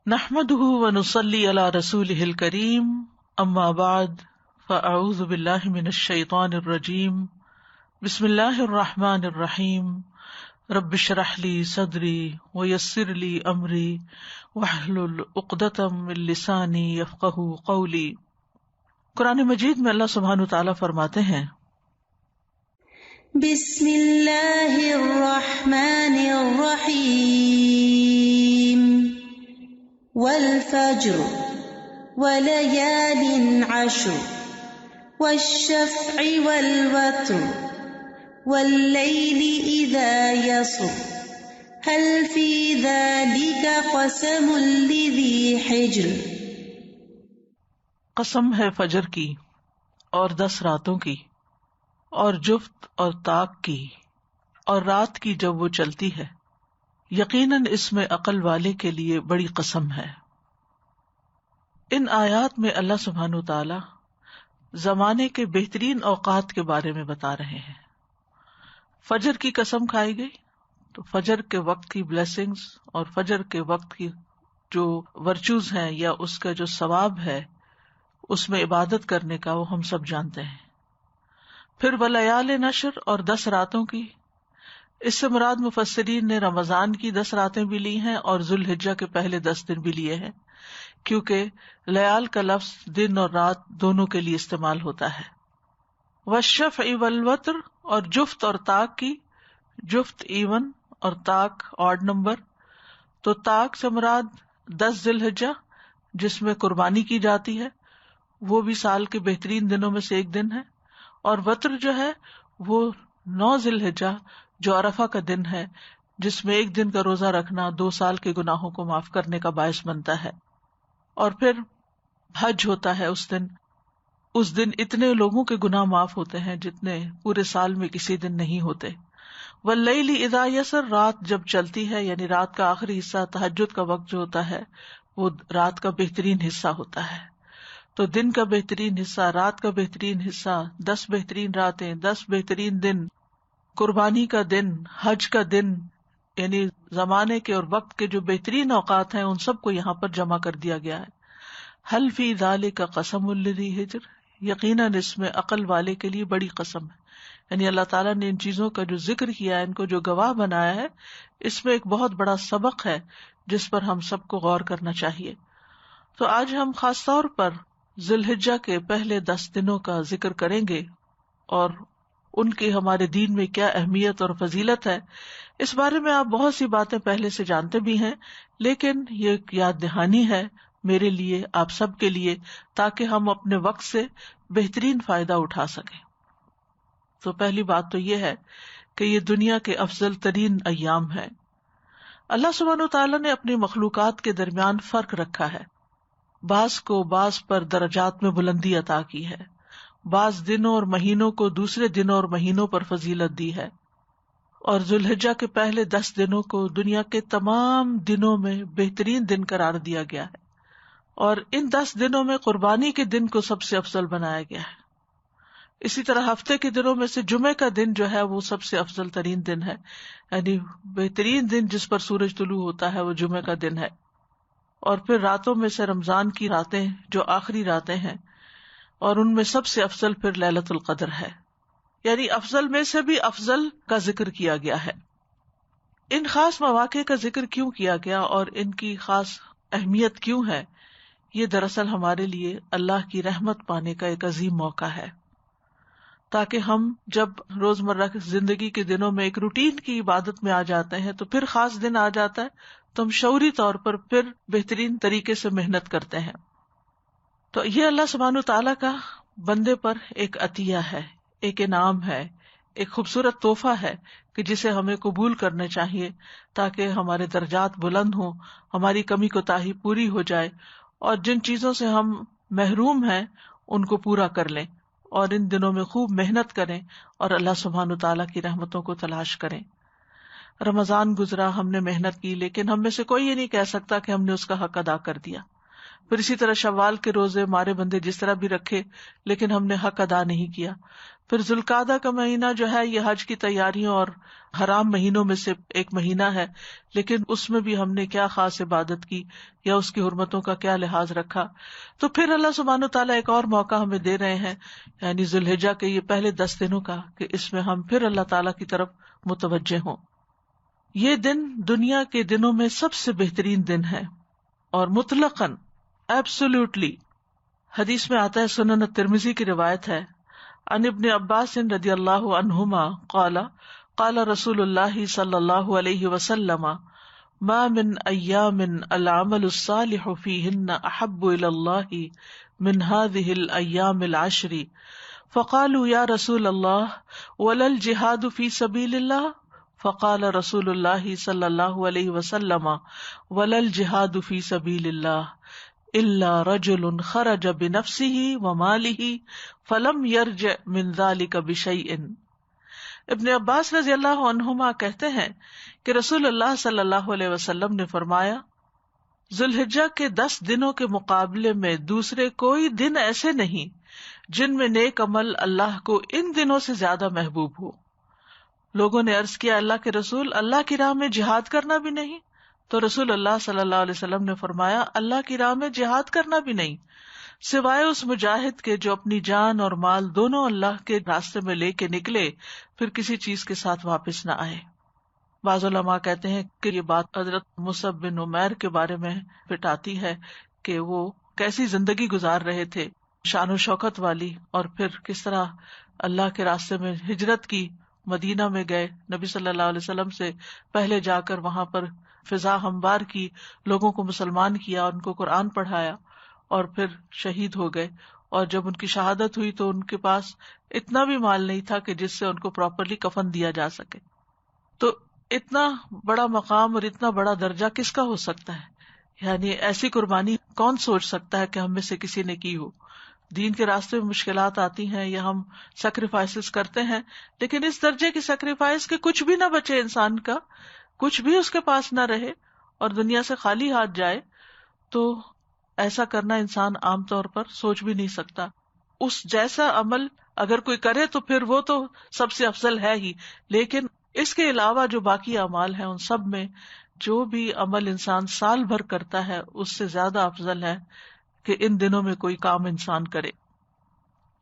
نحمده ونصلي على رسوله الكريم اما بعد فاعوذ بالله من الشيطان الرجيم بسم الله الرحمن الرحيم رب اشرح لي صدري ويسر لي امري واحلل عقدة من لساني يفقهوا قولي۔ قرآن مجید میں اللہ سبحانہ وتعالی فرماتے ہیں بسم اللہ الرحمن الرحیم والفجر وليال عشر والشفع والوتر والليل إذا يسر هل في ذلك قسم لذي حجر۔ قسم ہے فجر کی اور 10 راتوں کی اور جفت اور طاق کی اور رات کی جب وہ چلتی ہے، یقیناً اس میں عقل والے کے لیے بڑی قسم ہے۔ ان آیات میں اللہ سبحانہ وتعالی زمانے کے بہترین اوقات کے بارے میں بتا رہے ہیں۔ فجر کی قسم کھائی گئی تو فجر کے وقت کی بلیسنگز اور فجر کے وقت کی جو ورچوز ہیں یا اس کا جو ثواب ہے اس میں عبادت کرنے کا وہ ہم سب جانتے ہیں۔ پھر ولیال نشر اور 10 راتوں کی، اس سے مراد مفسرین نے رمضان کی 10 راتیں بھی لی ہیں اور ذوالحجہ کے پہلے 10 دن بھی لیے ہیں، کیونکہ لیال کا لفظ دن اور رات دونوں کے لیے استعمال ہوتا ہے۔ والشفع والوتر اور جفت اور طاق کی، جفت ایون اور طاق آڈ نمبر، تو طاق سے مراد 10 ذوالحجہ جس میں قربانی کی جاتی ہے، وہ بھی سال کے بہترین دنوں میں سے ایک دن ہے، اور وتر جو ہے وہ 9 ذوالحجہ جو عرفہ کا دن ہے، جس میں ایک دن کا روزہ رکھنا 2 سال کے گناہوں کو معاف کرنے کا باعث بنتا ہے۔ اور پھر حج ہوتا ہے اس دن اتنے لوگوں کے گناہ معاف ہوتے ہیں جتنے پورے سال میں کسی دن نہیں ہوتے۔ واللیل اذا یسر، رات جب چلتی ہے، یعنی رات کا آخری حصہ، تہجد کا وقت جو ہوتا ہے وہ رات کا بہترین حصہ ہوتا ہے۔ تو دن کا بہترین حصہ، رات کا بہترین حصہ، 10 بہترین راتیں، 10 بہترین دن، قربانی کا دن، حج کا دن، یعنی زمانے کے اور وقت کے جو بہترین اوقات ہیں ان سب کو یہاں پر جمع کر دیا گیا ہے۔ حل فی ذالک قسم لذی حجر، یقیناً اس میں عقل والے کے لیے بڑی قسم ہے، یعنی اللہ تعالیٰ نے ان چیزوں کا جو ذکر کیا ہے، ان کو جو گواہ بنایا ہے، اس میں ایک بہت بڑا سبق ہے جس پر ہم سب کو غور کرنا چاہیے۔ تو آج ہم خاص طور پر ذوالحجہ کے پہلے 10 دنوں کا ذکر کریں گے اور ان کی ہمارے دین میں کیا اہمیت اور فضیلت ہے۔ اس بارے میں آپ بہت سی باتیں پہلے سے جانتے بھی ہیں، لیکن یہ ایک یاد دہانی ہے میرے لیے، آپ سب کے لیے، تاکہ ہم اپنے وقت سے بہترین فائدہ اٹھا سکیں۔ تو پہلی بات تو یہ ہے کہ یہ دنیا کے افضل ترین ایام ہے۔ اللہ سبحانہ وتعالیٰ نے اپنی مخلوقات کے درمیان فرق رکھا ہے، بعض کو بعض پر درجات میں بلندی عطا کی ہے، بعض دنوں اور مہینوں کو دوسرے دنوں اور مہینوں پر فضیلت دی ہے، اور ذوالحجہ کے پہلے 10 دنوں کو دنیا کے تمام دنوں میں بہترین دن قرار دیا گیا ہے، اور ان 10 دنوں میں قربانی کے دن کو سب سے افضل بنایا گیا ہے۔ اسی طرح ہفتے کے دنوں میں سے جمعے کا دن جو ہے وہ سب سے افضل ترین دن ہے، یعنی بہترین دن جس پر سورج طلوع ہوتا ہے وہ جمعے کا دن ہے۔ اور پھر راتوں میں سے رمضان کی راتیں جو آخری راتیں ہیں، اور ان میں سب سے افضل پھر لیلۃ القدر ہے، یعنی افضل میں سے بھی افضل کا ذکر کیا گیا ہے۔ ان خاص مواقع کا ذکر کیوں کیا گیا اور ان کی خاص اہمیت کیوں ہے؟ یہ دراصل ہمارے لیے اللہ کی رحمت پانے کا ایک عظیم موقع ہے، تاکہ ہم جب روزمرہ کی زندگی کے دنوں میں ایک روٹین کی عبادت میں آ جاتے ہیں تو پھر خاص دن آ جاتا ہے تو ہم شعوری طور پر پھر بہترین طریقے سے محنت کرتے ہیں۔ تو یہ اللہ سبحانہ تعالیٰ کا بندے پر ایک عطیہ ہے، ایک انعام ہے، ایک خوبصورت تحفہ ہے کہ جسے ہمیں قبول کرنا چاہیے تاکہ ہمارے درجات بلند ہوں، ہماری کمی کوتاہی پوری ہو جائے، اور جن چیزوں سے ہم محروم ہیں ان کو پورا کر لیں، اور ان دنوں میں خوب محنت کریں اور اللہ سبحانہ تعالیٰ کی رحمتوں کو تلاش کریں۔ رمضان گزرا، ہم نے محنت کی، لیکن ہم میں سے کوئی یہ نہیں کہہ سکتا کہ ہم نے اس کا حق ادا کر دیا۔ پھر اسی طرح شوال کے روزے مارے بندے جس طرح بھی رکھے لیکن ہم نے حق ادا نہیں کیا. پھر ذوالقعدہ کا مہینہ جو ہے یہ حج کی تیاریوں اور حرام مہینوں میں سے ایک مہینہ ہے، لیکن اس میں بھی ہم نے کیا خاص عبادت کی یا اس کی حرمتوں کا کیا لحاظ رکھا. تو پھر اللہ سبحانہ وتعالیٰ ایک اور موقع ہمیں دے رہے ہیں، یعنی ذوالحجہ کے یہ پہلے 10 دنوں کا، کہ اس میں ہم پھر اللہ تعالیٰ کی طرف متوجہ ہوں. یہ دن دنیا کے دنوں میں سب سے بہترین دن ہے، اور مطلقاً ایبسولوٹلی حدیث میں آتا ہے، سنن الترمذی کی روایت ہے، عن ابن عباس رضی اللہ عنہما قال قال رسول اللہ صلی اللہ علیہ وسلم ما من ایام العمل الصالح فیہن احب الی اللہ من هذه الایام العشر فقالوا یا رسول اللہ ولا الجہاد فی سبیل اللہ فقال رسول اللہ صلی اللہ علیہ وسلم ولا الجہاد فی سبیل اللہ الا رجل خرج بنفسه وماله فلم يرجع من ذلك بشيء. ابن عباس رضی اللہ عنہما کہتے ہیں کہ رسول اللہ صلی اللہ علیہ وسلم نے فرمایا، ذوالحجہ کے 10 دنوں کے مقابلے میں دوسرے کوئی دن ایسے نہیں جن میں نیک عمل اللہ کو ان دنوں سے زیادہ محبوب ہو. لوگوں نے عرض کیا، اللہ کے رسول، اللہ کی راہ میں جہاد کرنا بھی نہیں؟ تو رسول اللہ صلی اللہ علیہ وسلم نے فرمایا، اللہ کی راہ میں جہاد کرنا بھی نہیں، سوائے اس مجاہد کے جو اپنی جان اور مال دونوں اللہ کے راستے میں لے کے نکلے پھر کسی چیز کے ساتھ واپس نہ آئے. بعض علماء کہتے ہیں کہ یہ بات حضرت مصعب بن عمیر کے بارے میں پٹاتی ہے کہ وہ کیسی زندگی گزار رہے تھے، شان و شوکت والی، اور پھر کس طرح اللہ کے راستے میں ہجرت کی، مدینہ میں گئے، نبی صلی اللہ علیہ وسلم سے پہلے جا کر وہاں پر فضا ہموار کی، لوگوں کو مسلمان کیا، ان کو قرآن پڑھایا، اور پھر شہید ہو گئے. اور جب ان کی شہادت ہوئی تو ان کے پاس اتنا بھی مال نہیں تھا کہ جس سے ان کو پراپرلی کفن دیا جا سکے. تو اتنا بڑا مقام اور اتنا بڑا درجہ کس کا ہو سکتا ہے؟ یعنی ایسی قربانی کون سوچ سکتا ہے کہ ہم میں سے کسی نے کی ہو؟ دین کے راستے میں مشکلات آتی ہیں یا ہم سیکریفائسز کرتے ہیں، لیکن اس درجے کی سیکریفائس کہ کچھ بھی نہ بچے انسان کا، کچھ بھی اس کے پاس نہ رہے اور دنیا سے خالی ہاتھ جائے، تو ایسا کرنا انسان عام طور پر سوچ بھی نہیں سکتا. اس جیسا عمل اگر کوئی کرے تو پھر وہ تو سب سے افضل ہے ہی، لیکن اس کے علاوہ جو باقی اعمال ہیں ان سب میں جو بھی عمل انسان سال بھر کرتا ہے اس سے زیادہ افضل ہے کہ ان دنوں میں کوئی کام انسان کرے.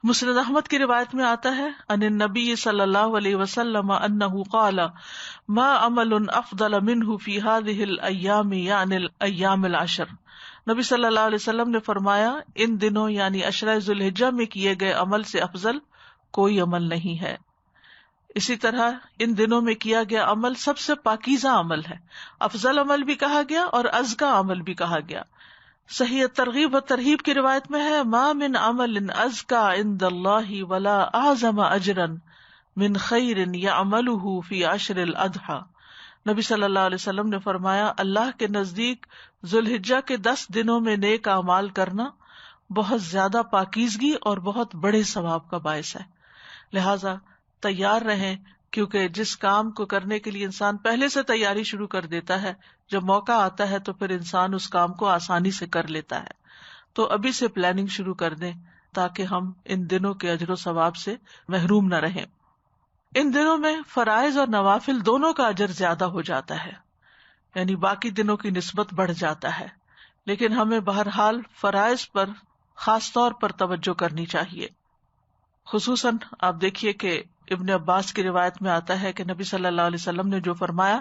مسند احمد کی روایت میں آتا ہے، ان النبی صلی اللہ علیہ وسلم انہ قال ما عمل افضل منہ فی هذه الایام یعنی الایام العشر. نبی صلی اللہ علیہ وسلم نے فرمایا، ان دنوں یعنی عشرہ ذوالحجہ میں کیے گئے عمل سے افضل کوئی عمل نہیں ہے. اسی طرح ان دنوں میں کیا گیا عمل سب سے پاکیزہ عمل ہے، افضل عمل بھی کہا گیا اور ازکا عمل بھی کہا گیا. صحیح ترغیب و ترہیب کی روایت میں ہے، ما من عمل ازکا عند اللہ ولا اعظم اجرا من خیر یعملہ فی عشر الاضحی. نبی صلی اللہ علیہ وسلم نے فرمایا، اللہ کے نزدیک ذوالحجہ کے 10 دنوں میں نیک اعمال کرنا بہت زیادہ پاکیزگی اور بہت بڑے ثواب کا باعث ہے. لہذا تیار رہیں، کیونکہ جس کام کو کرنے کے لیے انسان پہلے سے تیاری شروع کر دیتا ہے، جب موقع آتا ہے تو پھر انسان اس کام کو آسانی سے کر لیتا ہے. تو ابھی سے پلاننگ شروع کر دیں تاکہ ہم ان دنوں کے اجر و ثواب سے محروم نہ رہیں. ان دنوں میں فرائض اور نوافل دونوں کا اجر زیادہ ہو جاتا ہے، یعنی باقی دنوں کی نسبت بڑھ جاتا ہے، لیکن ہمیں بہرحال فرائض پر خاص طور پر توجہ کرنی چاہیے. خصوصاً آپ دیکھیے کہ ابن عباس کی روایت میں آتا ہے کہ نبی صلی اللہ علیہ وسلم نے جو فرمایا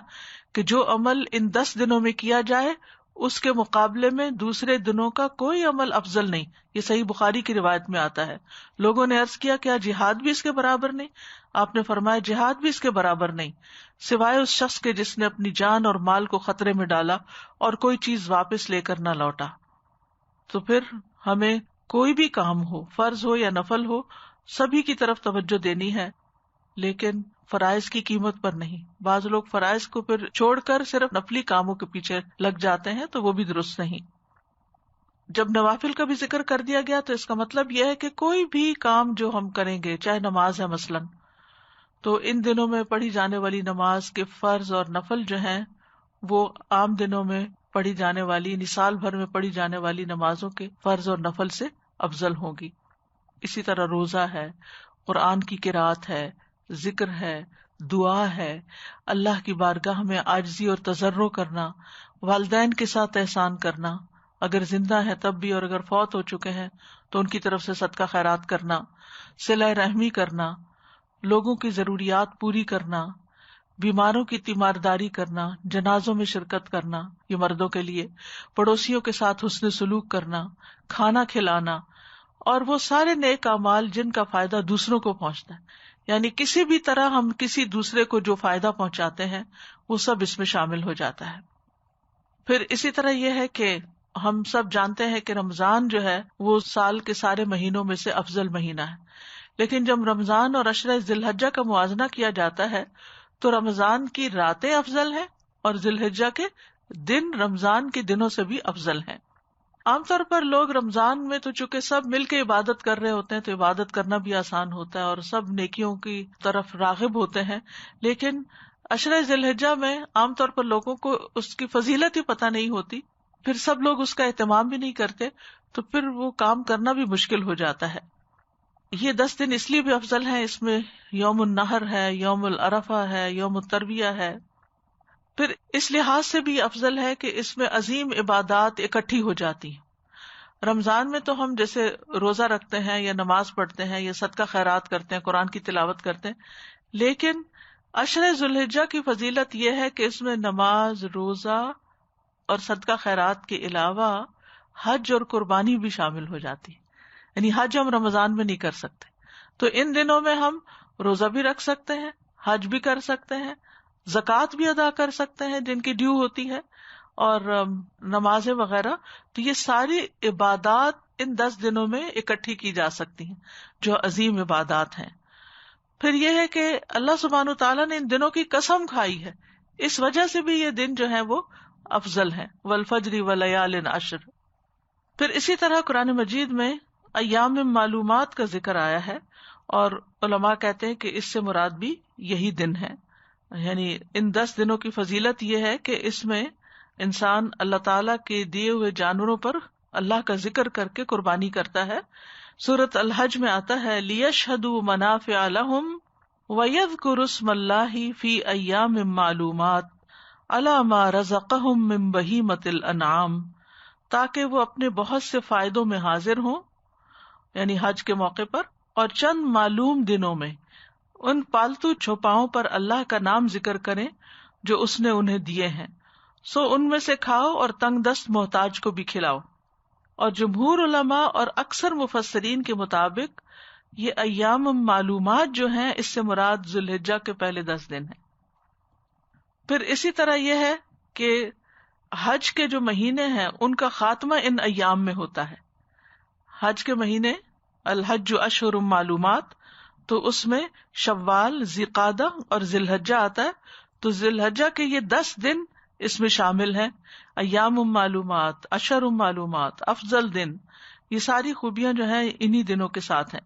کہ جو عمل ان 10 دنوں میں کیا جائے اس کے مقابلے میں دوسرے دنوں کا کوئی عمل افضل نہیں. یہ صحیح بخاری کی روایت میں آتا ہے. لوگوں نے عرض کیا، کیا جہاد بھی اس کے برابر نہیں؟ آپ نے فرمایا، جہاد بھی اس کے برابر نہیں، سوائے اس شخص کے جس نے اپنی جان اور مال کو خطرے میں ڈالا اور کوئی چیز واپس لے کر نہ لوٹا. تو پھر ہمیں کوئی بھی کام ہو، فرض ہو یا نفل ہو، سبھی کی طرف توجہ دینی ہے، لیکن فرائض کی قیمت پر نہیں. بعض لوگ فرائض کو پھر چھوڑ کر صرف نفلی کاموں کے پیچھے لگ جاتے ہیں، تو وہ بھی درست نہیں. جب نوافل کا بھی ذکر کر دیا گیا تو اس کا مطلب یہ ہے کہ کوئی بھی کام جو ہم کریں گے، چاہے نماز ہے مثلاً، تو ان دنوں میں پڑھی جانے والی نماز کے فرض اور نفل جو ہیں وہ عام دنوں میں پڑھی جانے والی یعنی سال بھر میں پڑھی جانے والی نمازوں کے فرض اور نفل سے افضل ہوگی. اسی طرح روزہ ہے، قرآن کی قرات ہے، ذکر ہے، دعا ہے، اللہ کی بارگاہ میں عاجزی اور تضرع کرنا، والدین کے ساتھ احسان کرنا اگر زندہ ہے تب بھی، اور اگر فوت ہو چکے ہیں تو ان کی طرف سے صدقہ خیرات کرنا، صلہ رحمی کرنا، لوگوں کی ضروریات پوری کرنا، بیماروں کی تیمارداری کرنا، جنازوں میں شرکت کرنا، یہ مردوں کے لیے، پڑوسیوں کے ساتھ حسن سلوک کرنا، کھانا کھلانا، اور وہ سارے نیک اعمال جن کا فائدہ دوسروں کو پہنچتا ہے. یعنی کسی بھی طرح ہم کسی دوسرے کو جو فائدہ پہنچاتے ہیں وہ سب اس میں شامل ہو جاتا ہے. پھر اسی طرح یہ ہے کہ ہم سب جانتے ہیں کہ رمضان جو ہے وہ سال کے سارے مہینوں میں سے افضل مہینہ ہے، لیکن جب رمضان اور عشرہ ذی الحجہ کا موازنہ کیا جاتا ہے تو رمضان کی راتیں افضل ہیں اور ذی الحجہ کے دن رمضان کے دنوں سے بھی افضل ہیں. عام طور پر لوگ رمضان میں تو چونکہ سب مل کے عبادت کر رہے ہوتے ہیں تو عبادت کرنا بھی آسان ہوتا ہے اور سب نیکیوں کی طرف راغب ہوتے ہیں، لیکن عشرہ ذی الحجہ میں عام طور پر لوگوں کو اس کی فضیلت ہی پتہ نہیں ہوتی، پھر سب لوگ اس کا اہتمام بھی نہیں کرتے، تو پھر وہ کام کرنا بھی مشکل ہو جاتا ہے. یہ 10 دن اس لیے بھی افضل ہیں، اس میں یوم النحر ہے، یوم العرفہ ہے، یوم الترویہ ہے. پھر اس لحاظ سے بھی افضل ہے کہ اس میں عظیم عبادات اکٹھی ہو جاتی ہیں. رمضان میں تو ہم جیسے روزہ رکھتے ہیں یا نماز پڑھتے ہیں یا صدقہ خیرات کرتے ہیں، قرآن کی تلاوت کرتے ہیں، لیکن عشرہ ذی الحجہ کی فضیلت یہ ہے کہ اس میں نماز، روزہ اور صدقہ خیرات کے علاوہ حج اور قربانی بھی شامل ہو جاتی ہے. یعنی حج ہم رمضان میں نہیں کر سکتے، تو ان دنوں میں ہم روزہ بھی رکھ سکتے ہیں، حج بھی کر سکتے ہیں، زکوٰۃ بھی ادا کر سکتے ہیں جن کی ڈیو ہوتی ہے، اور نمازیں وغیرہ. تو یہ ساری عبادات ان 10 دنوں میں اکٹھی کی جا سکتی ہیں جو عظیم عبادات ہیں. پھر یہ ہے کہ اللہ سبحانہ وتعالیٰ نے ان دنوں کی قسم کھائی ہے، اس وجہ سے بھی یہ دن جو ہے وہ افضل ہیں. والفجر ولیال عشر. پھر اسی طرح قرآن مجید میں ایام معلومات کا ذکر آیا ہے، اور علماء کہتے ہیں کہ اس سے مراد بھی یہی دن ہے. یعنی ان 10 دنوں کی فضیلت یہ ہے کہ اس میں انسان اللہ تعالیٰ کے دیے ہوئے جانوروں پر اللہ کا ذکر کر کے قربانی کرتا ہے. سورۃ الحج میں آتا ہے لیشہدوا منافع لہم ویذکروا اسم اللہ فی ایام معلومات علی ما رزقہم من بہیمۃ الانعام، تاکہ وہ اپنے بہت سے فائدوں میں حاضر ہوں، یعنی حج کے موقع پر، اور چند معلوم دنوں میں ان پالتو چھوپاؤں پر اللہ کا نام ذکر کریں جو اس نے انہیں دیے ہیں، سو ان میں سے کھاؤ اور تنگ دست محتاج کو بھی کھلاؤ. اور جمہور علماء اور اکثر مفسرین کے مطابق یہ ایام معلومات جو ہیں اس سے مراد ذی الحجہ کے پہلے 10 دن ہیں. پھر اسی طرح یہ ہے کہ حج کے جو مہینے ہیں ان کا خاتمہ ان ایام میں ہوتا ہے. حج کے مہینے الحج اشہر معلومات، تو اس میں شوال، ذی قعدہ اور ذی الحجہ آتا ہے. تو ذی الحجہ کے یہ 10 دن اس میں شامل ہیں. ایام معلومات، اشہر معلومات، افضل دن، یہ ساری خوبیاں جو ہیں انہی دنوں کے ساتھ ہیں.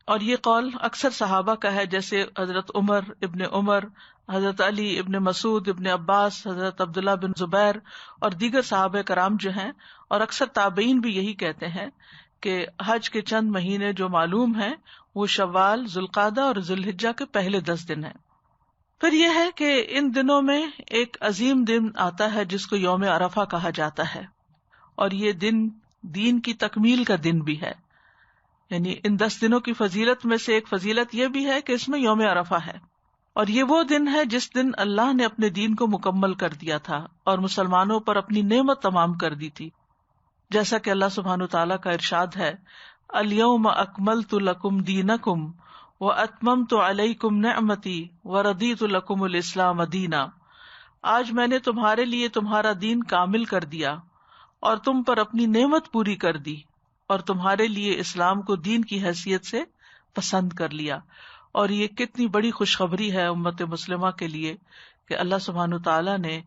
اور یہ قول اکثر صحابہ کا ہے، جیسے حضرت عمر، حضرت علی ابن مسعود، ابن عباس، حضرت عبداللہ بن زبیر اور دیگر صحابہ کرام جو ہیں، اور اکثر تابعین بھی یہی کہتے ہیں کہ حج کے چند مہینے جو معلوم ہیں وہ شوال، ذی القعدہ اور ذی الحجہ کے پہلے 10 دن ہیں. پھر یہ ہے کہ ان دنوں میں ایک عظیم دن آتا ہے جس کو یوم عرفہ کہا جاتا ہے، اور یہ دن دین کی تکمیل کا دن بھی ہے. یعنی ان 10 دنوں کی فضیلت میں سے ایک فضیلت یہ بھی ہے کہ اس میں یوم عرفہ ہے، اور یہ وہ دن ہے جس دن اللہ نے اپنے دین کو مکمل کر دیا تھا اور مسلمانوں پر اپنی نعمت تمام کر دی تھی. جیسا کہ اللہ سبحانہ تعالیٰ کا ارشاد ہے الیوم اکملت لکم دینکم واتممت علیکم نعمتی ورضیت لکم الاسلام دینا. آج میں نے تمہارے لیے تمہارا دین کامل کر دیا اور تم پر اپنی نعمت پوری کر دی، اور تمہارے لیے اسلام کو دین کی حیثیت سے پسند کر لیا. اور یہ کتنی بڑی خوشخبری ہے امت مسلمہ کے لیے کہ اللہ سبحانہ تعالیٰ نے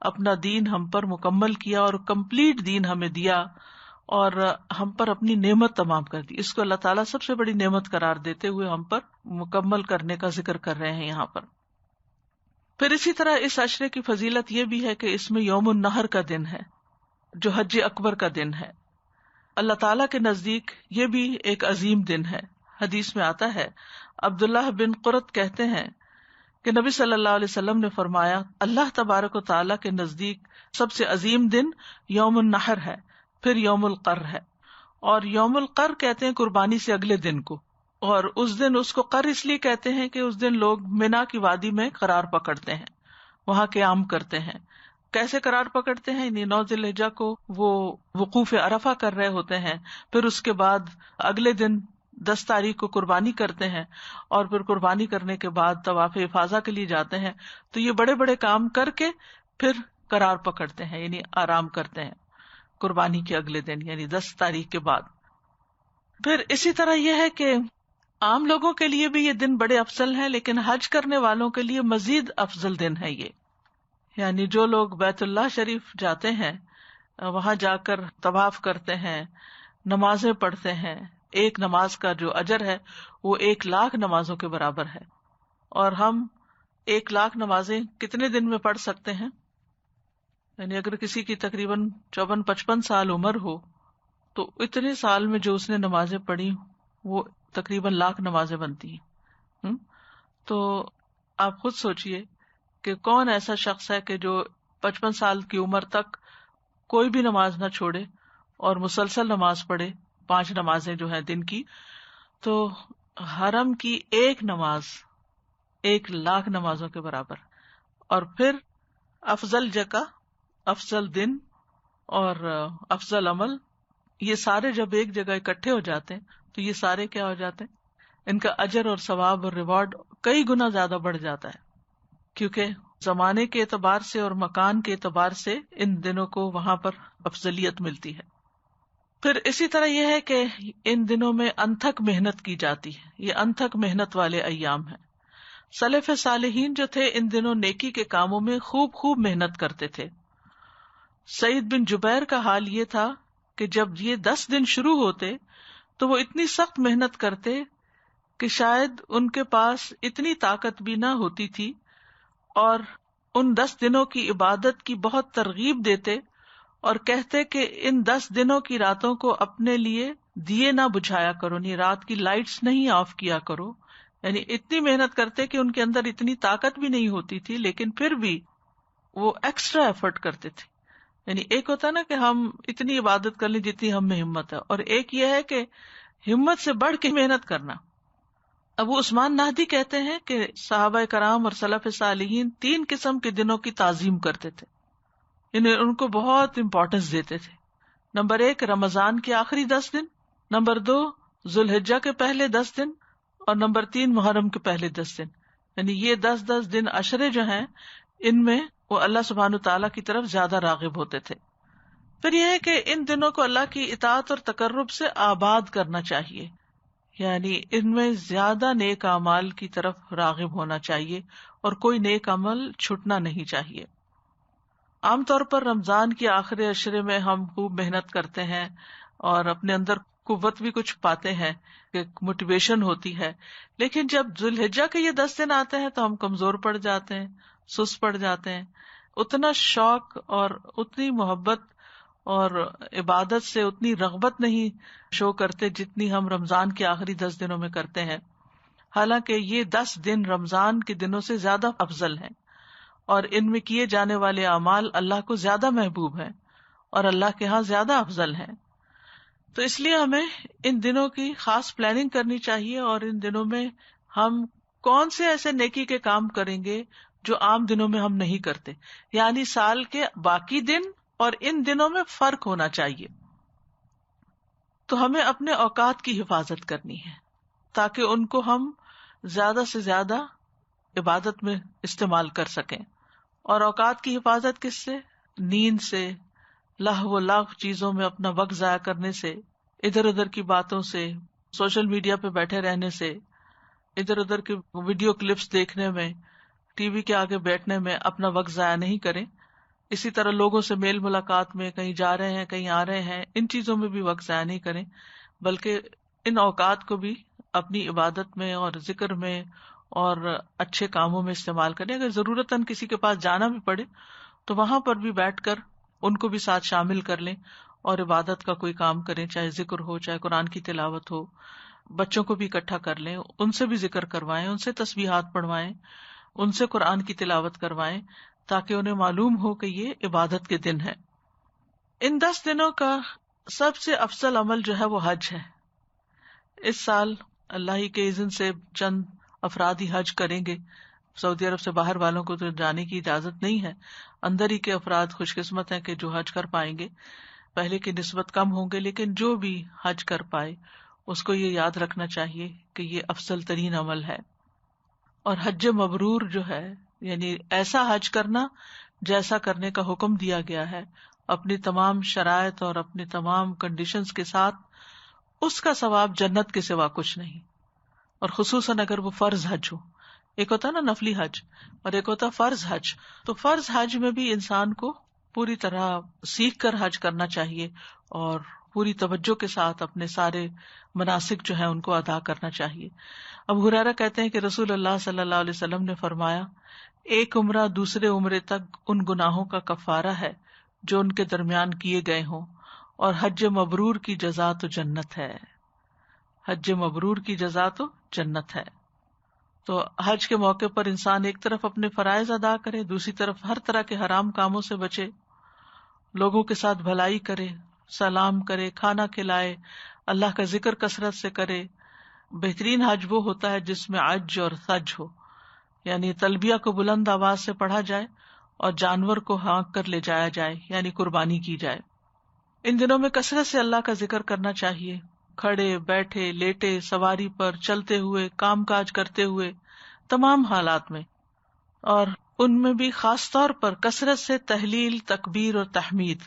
اپنا دین ہم پر مکمل کیا اور کمپلیٹ دین ہمیں دیا اور ہم پر اپنی نعمت تمام کر دی. اس کو اللہ تعالیٰ سب سے بڑی نعمت قرار دیتے ہوئے ہم پر مکمل کرنے کا ذکر کر رہے ہیں یہاں پر. پھر اسی طرح اس عشرے کی فضیلت یہ بھی ہے کہ اس میں یوم النحر کا دن ہے جو حج اکبر کا دن ہے. اللہ تعالیٰ کے نزدیک یہ بھی ایک عظیم دن ہے. حدیث میں آتا ہے، عبداللہ بن قرۃ کہتے ہیں کہ نبی صلی اللہ علیہ وسلم نے فرمایا، اللہ تبارک و تعالیٰ کے نزدیک سب سے عظیم دن یوم النحر ہے، پھر یوم القر ہے. اور یوم القر کہتے ہیں قربانی سے اگلے دن کو، اور اس دن اس کو قر اس لیے کہتے ہیں کہ اس دن لوگ منا کی وادی میں قرار پکڑتے ہیں، وہاں قیام کرتے ہیں. کیسے قرار پکڑتے ہیں؟ یعنی 9 ذی الحجہ کو وہ وقوف عرفہ کر رہے ہوتے ہیں، پھر اس کے بعد اگلے دن 10 تاریخ کو قربانی کرتے ہیں، اور پھر قربانی کرنے کے بعد طواف افاضہ کے لیے جاتے ہیں. تو یہ بڑے بڑے کام کر کے پھر قرار پکڑتے ہیں، یعنی آرام کرتے ہیں قربانی کے اگلے دن، یعنی 10 تاریخ کے بعد. پھر اسی طرح یہ ہے کہ عام لوگوں کے لیے بھی یہ دن بڑے افضل ہیں، لیکن حج کرنے والوں کے لیے مزید افضل دن ہے یہ. یعنی جو لوگ بیت اللہ شریف جاتے ہیں، وہاں جا کر طواف کرتے ہیں، نمازیں پڑھتے ہیں، ایک نماز کا جو اجر ہے وہ 1,00,000 نمازوں کے برابر ہے. اور ہم 1,00,000 نمازیں کتنے دن میں پڑھ سکتے ہیں؟ یعنی اگر کسی کی تقریباً 54-55 سال عمر ہو تو اتنے سال میں جو اس نے نمازیں پڑھی وہ تقریباً 1,00,000 نمازیں بنتی ہیں. تو آپ خود سوچئے کہ کون ایسا شخص ہے کہ جو 55 سال کی عمر تک کوئی بھی نماز نہ چھوڑے اور مسلسل نماز پڑھے، 5 نمازیں جو ہیں دن کی. تو حرم کی ایک نماز 1,00,000 نمازوں کے برابر. اور پھر افضل جگہ، افضل دن اور افضل عمل، یہ سارے جب ایک جگہ اکٹھے ہو جاتے ہیں تو یہ سارے کیا ہو جاتے ہیں؟ ان کا اجر اور ثواب اور ریوارڈ کئی گنا زیادہ بڑھ جاتا ہے، کیونکہ زمانے کے اعتبار سے اور مکان کے اعتبار سے ان دنوں کو وہاں پر افضلیت ملتی ہے. پھر اسی طرح یہ ہے کہ ان دنوں میں انتھک محنت کی جاتی ہے، یہ انتھک محنت والے ایام ہیں. سلف صالحین جو تھے ان دنوں نیکی کے کاموں میں خوب محنت کرتے تھے. سعید بن جبیر کا حال یہ تھا کہ جب یہ 10 دن شروع ہوتے تو وہ اتنی سخت محنت کرتے کہ شاید ان کے پاس اتنی طاقت بھی نہ ہوتی تھی، اور ان 10 دنوں کی عبادت کی بہت ترغیب دیتے اور کہتے کہ ان 10 دنوں کی راتوں کو اپنے لیے دیے نہ بجھایا کرو، یعنی رات کی لائٹس نہیں آف کیا کرو. یعنی اتنی محنت کرتے کہ ان کے اندر اتنی طاقت بھی نہیں ہوتی تھی، لیکن پھر بھی وہ ایکسٹرا ایفرٹ کرتے تھے. یعنی ایک ہوتا ہے نا کہ ہم اتنی عبادت کر لیں جتنی ہم میں ہمت ہے، اور ایک یہ ہے کہ ہمت سے بڑھ کے محنت کرنا. ابو عثمان نہدی کہتے ہیں کہ صحابہ کرام اور سلف صالحین 3 قسم کے دنوں کی تعظیم کرتے تھے، یعنی ان کو بہت امپورٹنس دیتے تھے. نمبر 1 رمضان کے آخری 10 دن، نمبر 2 ذوالحجہ کے پہلے 10 دن، اور نمبر 3 محرم کے پہلے 10 دن. یعنی یہ 10 دن عشرے جو ہیں ان میں وہ اللہ سبحانہ تعالیٰ کی طرف زیادہ راغب ہوتے تھے. پھر یہ ہے کہ ان دنوں کو اللہ کی اطاعت اور تقرب سے آباد کرنا چاہیے، یعنی ان میں زیادہ نیک اعمال کی طرف راغب ہونا چاہیے اور کوئی نیک عمل چھٹنا نہیں چاہیے. عام طور پر رمضان کے آخری عشرے میں ہم خوب محنت کرتے ہیں اور اپنے اندر قوت بھی کچھ پاتے ہیں، کہ موٹیویشن ہوتی ہے. لیکن جب ذوالحجہ کے یہ 10 دن آتے ہیں تو ہم کمزور پڑ جاتے ہیں، سست پڑ جاتے ہیں. اتنا شوق اور اتنی محبت اور عبادت سے اتنی رغبت نہیں شو کرتے جتنی ہم رمضان کے آخری 10 دنوں میں کرتے ہیں. حالانکہ یہ 10 دن رمضان کے دنوں سے زیادہ افضل ہیں، اور ان میں کیے جانے والے اعمال اللہ کو زیادہ محبوب ہیں اور اللہ کے ہاں زیادہ افضل ہیں. تو اس لیے ہمیں ان دنوں کی خاص پلاننگ کرنی چاہیے، اور ان دنوں میں ہم کون سے ایسے نیکی کے کام کریں گے جو عام دنوں میں ہم نہیں کرتے. یعنی سال کے باقی دن اور ان دنوں میں فرق ہونا چاہیے. تو ہمیں اپنے اوقات کی حفاظت کرنی ہے تاکہ ان کو ہم زیادہ سے زیادہ عبادت میں استعمال کر سکیں. اور اوقات کی حفاظت کس سے؟ نیند سے، لہو و لغو چیزوں میں اپنا وقت ضائع کرنے سے، ادھر ادھر کی باتوں سے، سوشل میڈیا پہ بیٹھے رہنے سے، ادھر ادھر کی ویڈیو کلپس دیکھنے میں، ٹی وی کے آگے بیٹھنے میں اپنا وقت ضائع نہیں کریں. اسی طرح لوگوں سے میل ملاقات میں، کہیں جا رہے ہیں کہیں آ رہے ہیں، ان چیزوں میں بھی وقت ضائع نہیں کریں، بلکہ ان اوقات کو بھی اپنی عبادت میں اور ذکر میں اور اچھے کاموں میں استعمال کریں. اگر ضرورتاً کسی کے پاس جانا بھی پڑے تو وہاں پر بھی بیٹھ کر ان کو بھی ساتھ شامل کر لیں اور عبادت کا کوئی کام کریں, چاہے ذکر ہو, چاہے قرآن کی تلاوت ہو. بچوں کو بھی اکٹھا کر لیں, ان سے بھی ذکر کروائیں, ان سے تسبیحات پڑھوائیں, ان سے قرآن کی تلاوت کروائیں, تاکہ انہیں معلوم ہو کہ یہ عبادت کے دن ہے. ان 10 دنوں کا سب سے افضل عمل جو ہے وہ حج ہے. اس سال اللہ ہی کے اذن سے چند افراد ہی حج کریں گے. سعودی عرب سے باہر والوں کو تو جانے کی اجازت نہیں ہے. اندر ہی کے افراد خوش قسمت ہیں کہ جو حج کر پائیں گے. پہلے کی نسبت کم ہوں گے, لیکن جو بھی حج کر پائے اس کو یہ یاد رکھنا چاہیے کہ یہ افضل ترین عمل ہے. اور حج مبرور جو ہے یعنی ایسا حج کرنا جیسا کرنے کا حکم دیا گیا ہے, اپنی تمام شرائط اور اپنی تمام کنڈیشنز کے ساتھ, اس کا ثواب جنت کے سوا کچھ نہیں. اور خصوصاً اگر وہ فرض حج ہو. ایک ہوتا نا نفلی حج اور ایک ہوتا فرض حج. تو فرض حج میں بھی انسان کو پوری طرح سیکھ کر حج کرنا چاہیے اور پوری توجہ کے ساتھ اپنے سارے مناسک جو ہیں ان کو ادا کرنا چاہیے. ابو ہریرہ کہتے ہیں کہ رسول اللہ صلی اللہ علیہ وسلم نے فرمایا, ایک عمرہ دوسرے عمرے تک ان گناہوں کا کفارہ ہے جو ان کے درمیان کیے گئے ہوں, اور حج مبرور کی جزا تو جنت ہے. حج مبرور کی جزا تو جنت ہے. تو حج کے موقع پر انسان ایک طرف اپنے فرائض ادا کرے, دوسری طرف ہر طرح کے حرام کاموں سے بچے, لوگوں کے ساتھ بھلائی کرے, سلام کرے, کھانا کھلائے, اللہ کا ذکر کثرت سے کرے. بہترین حج وہ ہوتا ہے جس میں عج اور ثج ہو, یعنی تلبیہ کو بلند آواز سے پڑھا جائے اور جانور کو ہانک کر لے جایا جائے, یعنی قربانی کی جائے. ان دنوں میں کثرت سے اللہ کا ذکر کرنا چاہیے, کھڑے بیٹھے لیٹے, سواری پر, چلتے ہوئے, کام کاج کرتے ہوئے, تمام حالات میں. اور ان میں بھی خاص طور پر کثرت سے تحلیل, تکبیر اور تحمید.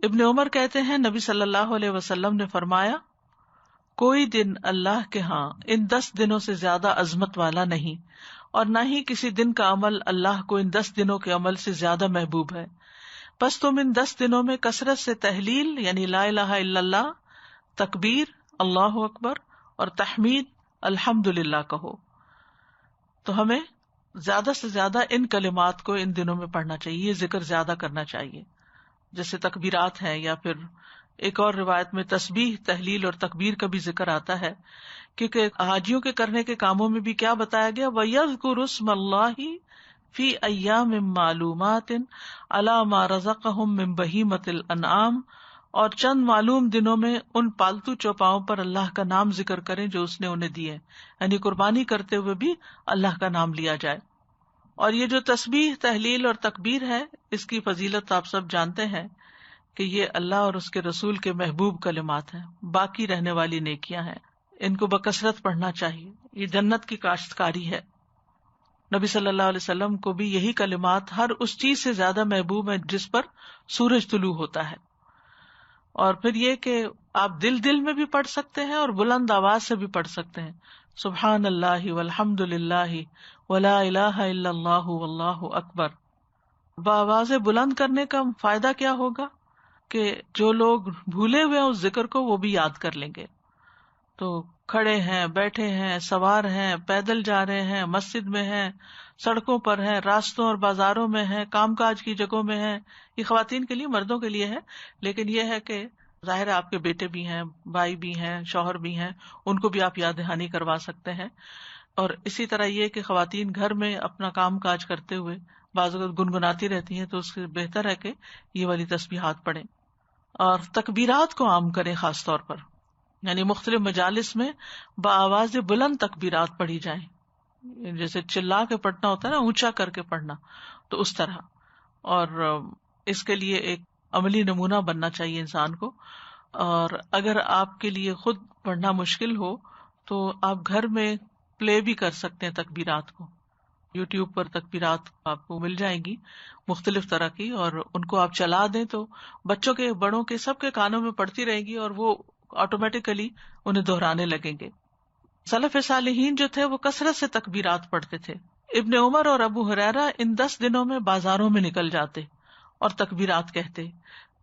ابن عمر کہتے ہیں نبی صلی اللہ علیہ وسلم نے فرمایا, کوئی دن اللہ کے ہاں ان 10 دنوں سے زیادہ عظمت والا نہیں, اور نہ ہی کسی دن کا عمل اللہ کو ان 10 دنوں کے عمل سے زیادہ محبوب ہے. پس تم ان 10 دنوں میں کثرت سے تحلیل یعنی لا الہ الا اللہ, تکبیر اللہ اکبر اور تحمید الحمدللہ کہو. تو ہمیں زیادہ سے زیادہ ان کلمات کو ان دنوں میں پڑھنا چاہیے, یہ ذکر زیادہ کرنا چاہیے, جیسے تکبیرات ہیں. یا پھر ایک اور روایت میں تسبیح, تحلیل اور تکبیر کا بھی ذکر آتا ہے, کیونکہ حاجیوں کے کرنے کے کاموں میں بھی کیا بتایا گیا, وَيَذْكُرُ اسْمَ اللَّهِ فِي أَيَّامٍ مَّعْلُومَاتٍ عَلَىٰ مَا رَزَقَهُم مِّن بَهِيمَةِ الْأَنْعَامِ, اور چند معلوم دنوں میں ان پالتو چوپاؤں پر اللہ کا نام ذکر کریں جو اس نے انہیں دیے, یعنی قربانی کرتے ہوئے بھی اللہ کا نام لیا جائے. اور یہ جو تسبیح, تحلیل اور تکبیر ہے, اس کی فضیلت آپ سب جانتے ہیں کہ یہ اللہ اور اس کے رسول کے محبوب کلمات ہیں, باقی رہنے والی نیکیاں ہیں. ان کو بکثرت پڑھنا چاہیے, یہ جنت کی کاشتکاری ہے. نبی صلی اللہ علیہ وسلم کو بھی یہی کلمات ہر اس چیز سے زیادہ محبوب ہیں جس پر سورج طلوع ہوتا ہے. اور پھر یہ کہ آپ دل میں بھی پڑھ سکتے ہیں اور بلند آواز سے بھی پڑھ سکتے ہیں, سبحان اللہ والحمد للہ ولا الہ الا اللہ واللہ اکبر. بآواز بلند کرنے کا فائدہ کیا ہوگا کہ جو لوگ بھولے ہوئے ہیں اس ذکر کو وہ بھی یاد کر لیں گے. تو کھڑے ہیں, بیٹھے ہیں, سوار ہیں, پیدل جا رہے ہیں, مسجد میں ہیں, سڑکوں پر ہیں, راستوں اور بازاروں میں ہیں, کام کاج کی جگہوں میں ہیں. یہ خواتین کے لیے, مردوں کے لیے ہے, لیکن یہ ہے کہ ظاہر ہے آپ کے بیٹے بھی ہیں, بھائی بھی ہیں, شوہر بھی ہیں, ان کو بھی آپ یاد دہانی کروا سکتے ہیں. اور اسی طرح یہ کہ خواتین گھر میں اپنا کام کاج کرتے ہوئے بعض اوقات گنگناتی رہتی ہیں, تو اس سے بہتر ہے کہ یہ والی تسبیحات پڑھیں. اور تکبیرات کو عام کریں, خاص طور پر یعنی مختلف مجالس میں بآواز بلند تکبیرات پڑھی جائیں, جیسے چلا کے پڑھنا ہوتا ہے نا, اونچا کر کے پڑھنا, تو اس طرح. اور اس کے لیے ایک عملی نمونہ بننا چاہیے انسان کو. اور اگر آپ کے لیے خود پڑھنا مشکل ہو تو آپ گھر میں پلے بھی کر سکتے ہیں تکبیرات کو. یوٹیوب پر تکبیرات آپ کو مل جائیں گی مختلف طرح کی, اور ان کو آپ چلا دیں تو بچوں کے, بڑوں کے, سب کے کانوں میں پڑتی رہے گی اور وہ آٹومیٹیکلی انہیں دہرانے لگیں گے. سلف صالحین جو تھے وہ کثرت سے تکبیرات پڑھتے تھے. ابن عمر اور ابو ہریرہ ان 10 دنوں میں بازاروں میں نکل جاتے اور تکبیرات کہتے.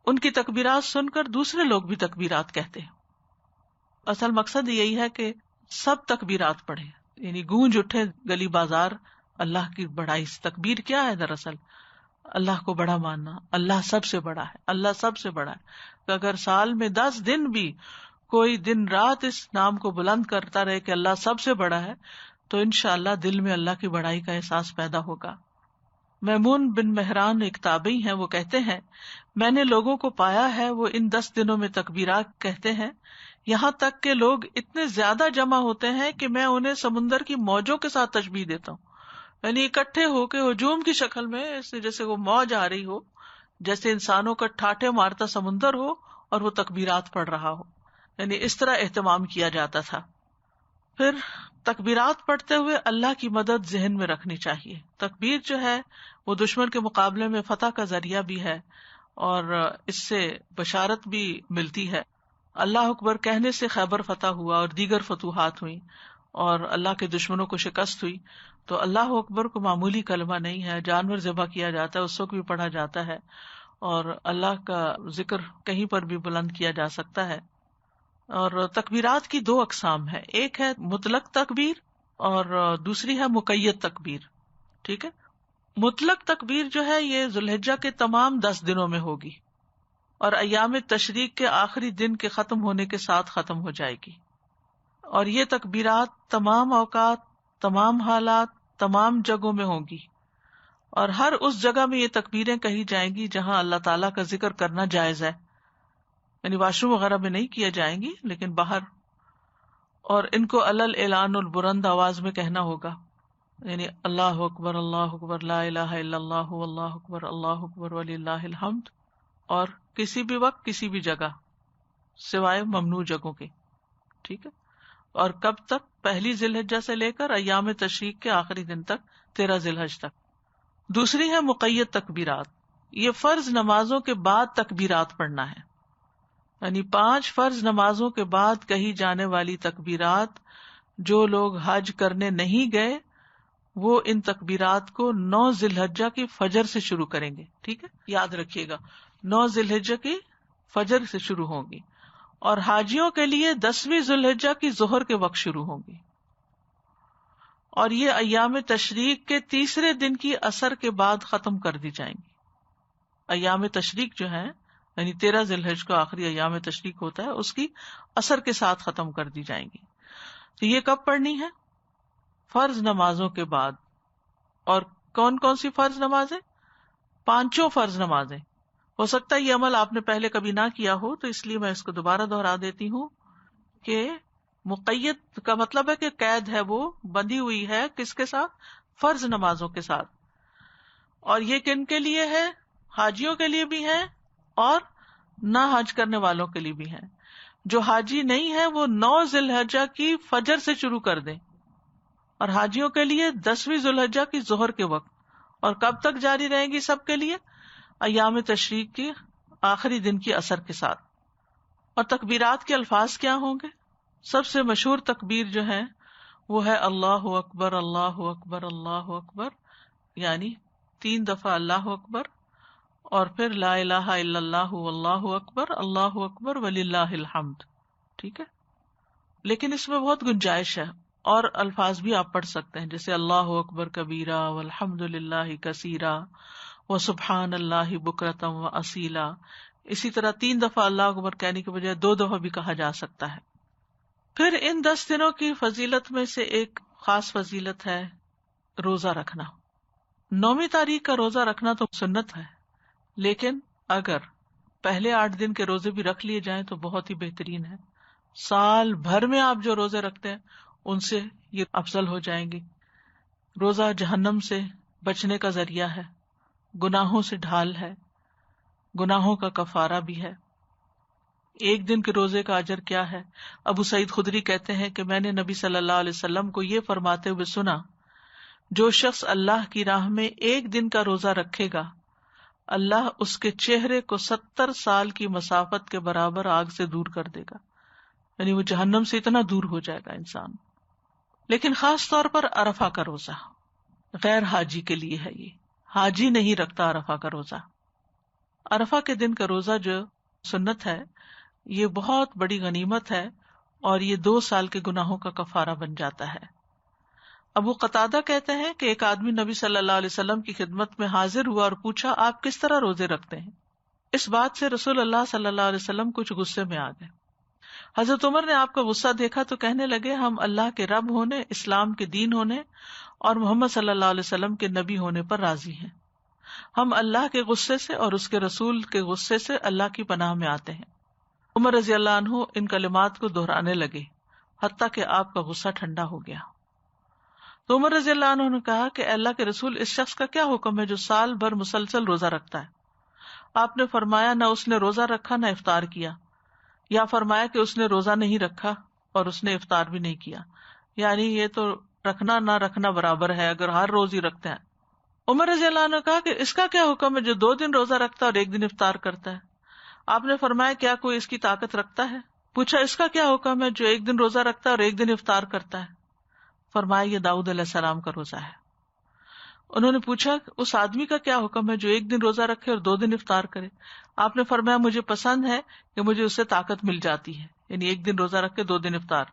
ان کی تکبیرات سن کر دوسرے لوگ بھی تکبیرات کہتے. اصل مقصد یہی ہے کہ سب تکبیرات پڑھیں, یعنی گونج اٹھے گلی بازار اللہ کی بڑائی سے. تکبیر کیا ہے دراصل؟ اللہ کو بڑا ماننا. اللہ سب سے بڑا ہے، اللہ سب سے بڑا ہے. کہ اگر سال میں 10 دن بھی کوئی دن رات اس نام کو بلند کرتا رہے کہ اللہ سب سے بڑا ہے، تو انشاءاللہ دل میں اللہ کی بڑائی کا احساس پیدا ہوگا. میمون بن مہران ایک تابعی ہیں، وہ کہتے ہیں میں نے لوگوں کو پایا ہے وہ ان 10 دنوں میں تکبیرات کہتے ہیں، یہاں تک کہ لوگ اتنے زیادہ جمع ہوتے ہیں کہ میں انہیں سمندر کی موجوں کے ساتھ تشبیہ دیتا ہوں. یعنی اکٹھے ہو کے ہجوم کی شکل میں، جیسے وہ موج آ رہی ہو، جیسے انسانوں کا ٹھاٹھے مارتا سمندر ہو اور وہ تکبیرات پڑھ رہا ہو. یعنی اس طرح اہتمام کیا جاتا تھا. پھر تکبیرات پڑھتے ہوئے اللہ کی مدد ذہن میں رکھنی چاہیے. تکبیر جو ہے وہ دشمن کے مقابلے میں فتح کا ذریعہ بھی ہے اور اس سے بشارت بھی ملتی ہے. اللہ اکبر کہنے سے خیبر فتح ہوا اور دیگر فتوحات ہوئی اور اللہ کے دشمنوں کو شکست ہوئی. تو اللہ اکبر کو معمولی کلمہ نہیں ہے، جانور ذبح کیا جاتا ہے اس وقت بھی پڑھا جاتا ہے، اور اللہ کا ذکر کہیں پر بھی بلند کیا جا سکتا ہے. اور تکبیرات کی 2 اقسام ہے، ایک ہے مطلق تکبیر اور دوسری ہے مقید تکبیر. ٹھیک ہے. مطلق تکبیر جو ہے یہ ذوالحجہ کے تمام 10 دنوں میں ہوگی اور ایام تشریق کے آخری دن کے ختم ہونے کے ساتھ ختم ہو جائے گی. اور یہ تکبیرات تمام اوقات، تمام حالات، تمام جگہوں میں ہوں گی، اور ہر اس جگہ میں یہ تکبیریں کہی جائیں گی جہاں اللہ تعالیٰ کا ذکر کرنا جائز ہے. یعنی واش روم وغیرہ میں نہیں کیا جائیں گی لیکن باہر. اور ان کو علل اعلان البلند آواز میں کہنا ہوگا، یعنی اللہ اکبر لا الہ الا اللہ واللہ اکبر وللہ الحمد، اور کسی بھی وقت کسی بھی جگہ سوائے ممنوع جگہوں کے. ٹھیک ہے. اور کب تک؟ پہلی ذی الحجہ سے لے کر ایام تشریق کے آخری دن تک، 13 ذی الحجہ تک. دوسری ہے مقید تکبیرات. یہ فرض نمازوں کے بعد تکبیرات پڑھنا ہے، یعنی 5 فرض نمازوں کے بعد کہی جانے والی تکبیرات. جو لوگ حج کرنے نہیں گئے وہ ان تکبیرات کو 9 ذی الحجہ کی فجر سے شروع کریں گے. ٹھیک ہے، یاد رکھیے گا 9 ذی الحجہ کی فجر سے شروع ہوں گی، اور حاجیوں کے لیے 10ویں ذی الحجہ کی ظہر کے وقت شروع ہوں گی. اور یہ ایام تشریق کے تیسرے دن کی عصر کے بعد ختم کر دی جائیں گی. ایام تشریق جو ہیں یعنی 13 ذی الحجہ کو آخری ایام تشریق ہوتا ہے، اس کی عصر کے ساتھ ختم کر دی جائیں گی. تو یہ کب پڑھنی ہے؟ فرض نمازوں کے بعد. اور کون کون سی فرض نمازیں؟ 5 فرض نمازیں. ہو سکتا ہے یہ عمل آپ نے پہلے کبھی نہ کیا ہو، تو اس لیے میں اس کو دوبارہ دہرا دیتی ہوں کہ مقید کا مطلب ہے کہ قید ہے، وہ بندھی ہوئی ہے کس کے ساتھ؟ فرض نمازوں کے ساتھ. اور یہ کن کے لیے ہے؟ حاجیوں کے لیے بھی ہے اور نہ حج کرنے والوں کے لیے بھی ہے. جو حاجی نہیں ہے وہ 9 ذی الحجہ کی فجر سے شروع کر دیں، اور حاجیوں کے لیے 10ویں ذی الحجہ کی ظہر کے وقت. اور کب تک جاری رہیں گی سب کے لیے؟ ایام تشریق کے آخری دن کی عصر کے ساتھ. اور تکبیرات کے الفاظ کیا ہوں گے؟ سب سے مشہور تکبیر جو ہے وہ ہے اللہ اکبر اللہ اکبر اللہ اکبر، یعنی 3 دفعہ اللہ اکبر، اور پھر لا الہ الا اللہ واللہ اکبر وللہ الحمد. ٹھیک ہے. لیکن اس میں بہت گنجائش ہے، اور الفاظ بھی آپ پڑھ سکتے ہیں، جیسے اللہ اکبر کبیرہ والحمد للہ کثیرہ وسبحان اللہ بکرۃ واصیلا. اسی طرح 3 دفعہ اللہ اکبر کہنے کے بجائے 2 دفعہ بھی کہا جا سکتا ہے. پھر ان 10 دنوں کی فضیلت میں سے ایک خاص فضیلت ہے روزہ رکھنا. 9ویں تاریخ کا روزہ رکھنا تو سنت ہے، لیکن اگر پہلے 8 دن کے روزے بھی رکھ لیے جائیں تو بہت ہی بہترین ہے. سال بھر میں آپ جو روزے رکھتے ہیں ان سے یہ افضل ہو جائیں گے. روزہ جہنم سے بچنے کا ذریعہ ہے، گناہوں سے ڈھال ہے، گناہوں کا کفارہ بھی ہے. 1 دن کے روزے کا اجر کیا ہے؟ ابو سعید خدری کہتے ہیں کہ میں نے نبی صلی اللہ علیہ وسلم کو یہ فرماتے ہوئے سنا، جو شخص اللہ کی راہ میں 1 دن کا روزہ رکھے گا، اللہ اس کے چہرے کو 70 سال کی مسافت کے برابر آگ سے دور کر دے گا. یعنی وہ جہنم سے اتنا دور ہو جائے گا انسان. لیکن خاص طور پر عرفہ کا روزہ غیر حاجی کے لیے ہے. یہ حاجی نہیں رکھتا عرفہ کا روزہ. عرفہ کے دن کا روزہ جو سنت ہے یہ بہت بڑی غنیمت ہے، اور یہ 2 سال کے گناہوں کا کفارہ بن جاتا ہے. ابو قتادہ کہتے ہیں کہ ایک آدمی نبی صلی اللہ علیہ وسلم کی خدمت میں حاضر ہوا اور پوچھا آپ کس طرح روزے رکھتے ہیں؟ اس بات سے رسول اللہ صلی اللہ علیہ وسلم کچھ غصے میں آ گئے. حضرت عمر نے آپ کا غصہ دیکھا تو کہنے لگے ہم اللہ کے رب ہونے، اسلام کے دین ہونے اور محمد صلی اللہ علیہ وسلم کے نبی ہونے پر راضی ہیں. ہم اللہ کے غصے سے اور اس کے رسول کے غصے سے اللہ کی پناہ میں آتے ہیں. عمر رضی اللہ عنہ ان کلمات کو دہرانے لگے حتیٰ کہ آپ کا غصہ ٹھنڈا ہو گیا. تو عمر رضی اللہ عنہ نے کہا کہ اللہ کے رسول، اس شخص کا کیا حکم ہے جو سال بھر مسلسل روزہ رکھتا ہے؟ آپ نے فرمایا نہ اس نے روزہ رکھا نہ افطار کیا، یا فرمایا کہ اس نے روزہ نہیں رکھا اور اس نے افطار بھی نہیں کیا، یعنی یہ تو رکھنا نہ رکھنا برابر ہے اگر ہر روز ہی رکھتے ہیں. عمر رضی اللہ عنہ نے کہا کہ اس کا کیا حکم ہے جو 2 دن روزہ رکھتا ہے اور 1 دن افطار کرتا ہے؟ آپ نے فرمایا کیا کوئی اس کی طاقت رکھتا ہے؟ پوچھا اس کا کیا حکم ہے جو 1 دن روزہ رکھتا ہے اور 1 دن افطار کرتا ہے؟ فرمایا یہ داؤد علیہ السلام کا روزہ ہے. انہوں نے پوچھا اس آدمی کا کیا حکم ہے جو 1 دن روزہ رکھے اور 2 دن افطار کرے؟ آپ نے فرمایا مجھے پسند ہے کہ مجھے اس سے طاقت مل جاتی ہے، یعنی 1 دن روزہ رکھ کے 2 دن افطار.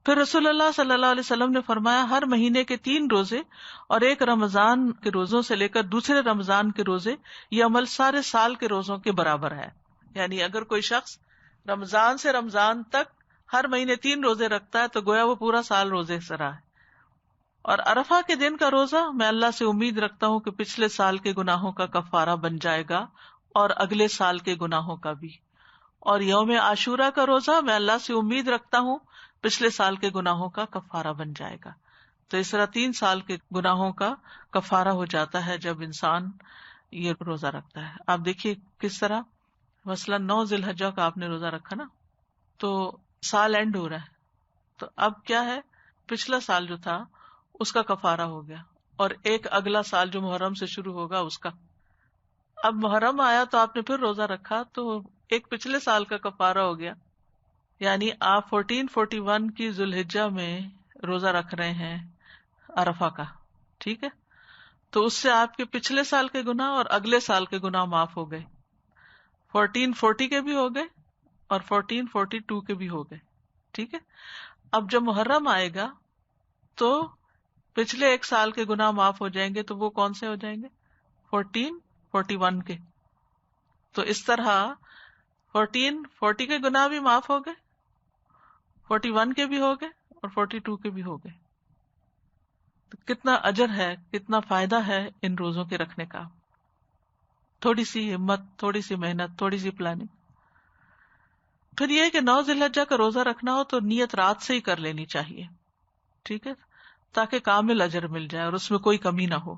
پھر رسول اللہ صلی اللہ علیہ وسلم نے فرمایا ہر مہینے کے 3 روزے اور 1 رمضان کے روزوں سے لے کر دوسرے رمضان کے روزے، یہ عمل سارے سال کے روزوں کے برابر ہے. یعنی اگر کوئی شخص رمضان سے رمضان تک ہر مہینے 3 روزے رکھتا ہے تو گویا وہ پورا سال روزے سے رہا ہے. اور عرفہ کے دن کا روزہ میں اللہ سے امید رکھتا ہوں کہ پچھلے سال کے گناہوں کا کفارہ بن جائے گا اور اگلے سال کے گناہوں کا بھی. اور یوم عاشورہ کا روزہ میں اللہ سے امید رکھتا ہوں پچھلے سال کے گناہوں کا کفارہ بن جائے گا. تو اس طرح 3 سال کے گناہوں کا کفارہ ہو جاتا ہے جب انسان یہ روزہ رکھتا ہے. آپ دیکھیے کس طرح مثلا 9 ذی الحجہ کا آپ نے روزہ رکھا نا، تو سال اینڈ ہو رہا ہے، تو اب کیا ہے، پچھلا سال جو تھا اس کا کفارہ ہو گیا اور ایک اگلا سال جو محرم سے شروع ہوگا اس کا. اب محرم آیا تو آپ نے پھر روزہ رکھا تو ایک پچھلے سال کا کفارہ ہو گیا. یعنی آپ 1441 کی ذی الحجہ میں روزہ رکھ رہے ہیں عرفہ کا، ٹھیک ہے، تو اس سے آپ کے پچھلے سال کے گناہ اور اگلے سال کے گناہ معاف ہو گئے. 1440 کے بھی ہو گئے اور 1442 کے بھی ہو گئے، ٹھیک ہے. اب جب محرم آئے گا تو پچھلے 1 سال کے گناہ معاف ہو جائیں گے، تو وہ کون سے ہو جائیں گے؟ 1441 کے. تو اس طرح 1440 کے گناہ بھی معاف ہو گئے، 41 کے بھی ہو گئے اور 42 کے بھی ہو گئے. تو کتنا اجر ہے، کتنا فائدہ ہے ان روزوں کے رکھنے کا. تھوڑی سی ہمت، تھوڑی سی محنت، تھوڑی سی پلاننگ. پھر یہ کہ 9 ذی الحجہ کا روزہ رکھنا ہو تو نیت رات سے ہی کر لینی چاہیے، ٹھیک ہے، تاکہ کامل اجر مل جائے اور اس میں کوئی کمی نہ ہو.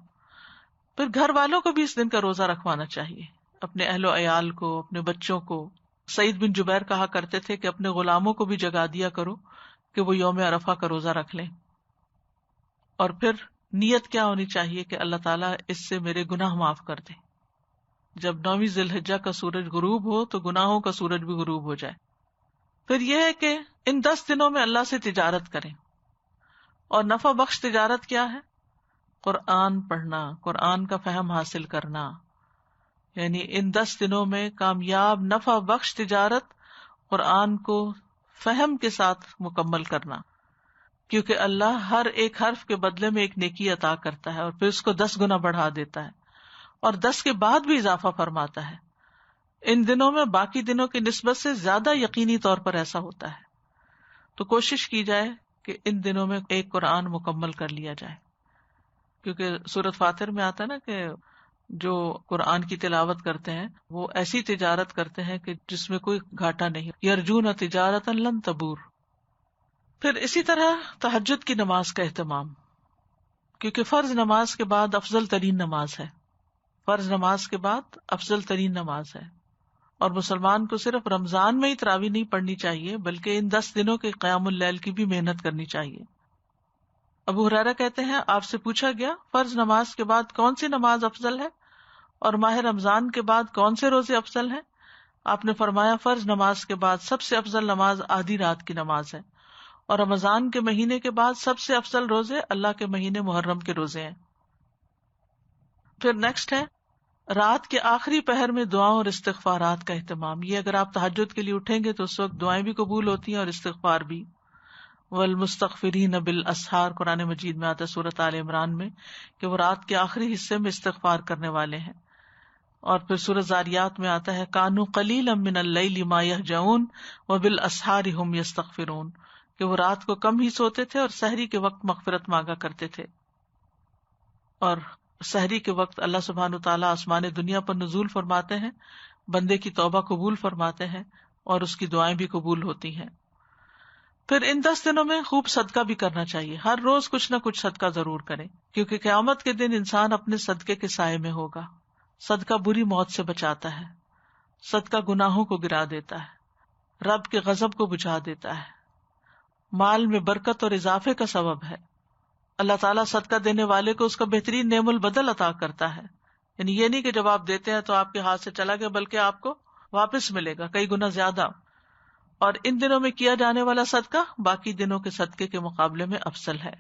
پھر گھر والوں کو بھی اس دن کا روزہ رکھوانا چاہیے، اپنے اہل و عیال کو، اپنے بچوں کو. سعید بن جبیر کہا کرتے تھے کہ اپنے غلاموں کو بھی جگا دیا کرو کہ وہ یوم عرفہ کا روزہ رکھ لیں. اور پھر نیت کیا ہونی چاہیے کہ اللہ تعالیٰ اس سے میرے گناہ معاف کر دے. جب 9 ذی الحجہ کا سورج غروب ہو تو گناہوں کا سورج بھی غروب ہو جائے. پھر یہ ہے کہ ان 10 دنوں میں اللہ سے تجارت کریں. اور نفع بخش تجارت کیا ہے؟ قرآن پڑھنا، قرآن کا فہم حاصل کرنا. یعنی ان 10 دنوں میں کامیاب نفع بخش تجارت قرآن کو فہم کے ساتھ مکمل کرنا، کیونکہ اللہ ہر ایک حرف کے بدلے میں ایک نیکی عطا کرتا ہے اور پھر اس کو 10 گنا بڑھا دیتا ہے اور 10 کے بعد بھی اضافہ فرماتا ہے. ان دنوں میں باقی دنوں کی نسبت سے زیادہ یقینی طور پر ایسا ہوتا ہے. تو کوشش کی جائے کہ ان دنوں میں ایک قرآن مکمل کر لیا جائے، کیونکہ سورۃ فاطر میں آتا ہے نا کہ جو قرآن کی تلاوت کرتے ہیں وہ ایسی تجارت کرتے ہیں کہ جس میں کوئی گھاٹا نہیں. یرجون تجارتا لن تبور. پھر اسی طرح تہجد کی نماز کا اہتمام، کیونکہ فرض نماز کے بعد افضل ترین نماز ہے. فرض نماز کے بعد افضل ترین نماز ہے، اور مسلمان کو صرف رمضان میں ہی تراویح نہیں پڑھنی چاہیے بلکہ ان 10 دنوں کے قیام اللیل کی بھی محنت کرنی چاہیے. ابو ہریرہ کہتے ہیں آپ سے پوچھا گیا فرض نماز کے بعد کون سی نماز افضل ہے اور ماہ رمضان کے بعد کون سے روزے افضل ہیں؟ آپ نے فرمایا فرض نماز کے بعد سب سے افضل نماز آدھی رات کی نماز ہے، اور رمضان کے مہینے کے بعد سب سے افضل روزے اللہ کے مہینے محرم کے روزے ہیں. پھر نیکسٹ ہے رات کے آخری پہر میں دعاؤں اور استغفارات کا اہتمام. یہ اگر آپ تہجد کے لیے اٹھیں گے تو اس وقت دعائیں بھی قبول ہوتی ہیں اور استغفار بھی. والمستغفرین بالاسحار قرآن مجید میں آتا ہے سورۃ آل عمران میں کہ وہ رات کے آخری حصے میں استغفار کرنے والے ہیں. اور پھر سورۃ زاریات میں آتا ہے کانوا قلیلا من اللیل ما یہجعون وبالاسحار هم یستغفرون کہ وہ رات کو کم ہی سوتے تھے اور سحری کے وقت مغفرت مانگا کرتے تھے. اور سحری کے وقت اللہ سبحانہ تعالیٰ آسمان دنیا پر نزول فرماتے ہیں، بندے کی توبہ قبول فرماتے ہیں اور اس کی دعائیں بھی قبول ہوتی ہیں. پھر ان 10 دنوں میں خوب صدقہ بھی کرنا چاہیے. ہر روز کچھ نہ کچھ صدقہ ضرور کریں، کیونکہ قیامت کے دن انسان اپنے صدقے کے سائے میں ہوگا. صدقہ بری موت سے بچاتا ہے، صدقہ گناہوں کو گرا دیتا ہے، رب کے غضب کو بجھا دیتا ہے، مال میں برکت اور اضافے کا سبب ہے. اللہ تعالیٰ صدقہ دینے والے کو اس کا بہترین نعم البدل عطا کرتا ہے. یعنی یہ نہیں کہ جب آپ دیتے ہیں تو آپ کے ہاتھ سے چلا گیا، بلکہ آپ کو واپس ملے گا کئی گنا زیادہ. اور ان دنوں میں کیا جانے والا صدقہ باقی دنوں کے صدقے کے مقابلے میں افضل ہے.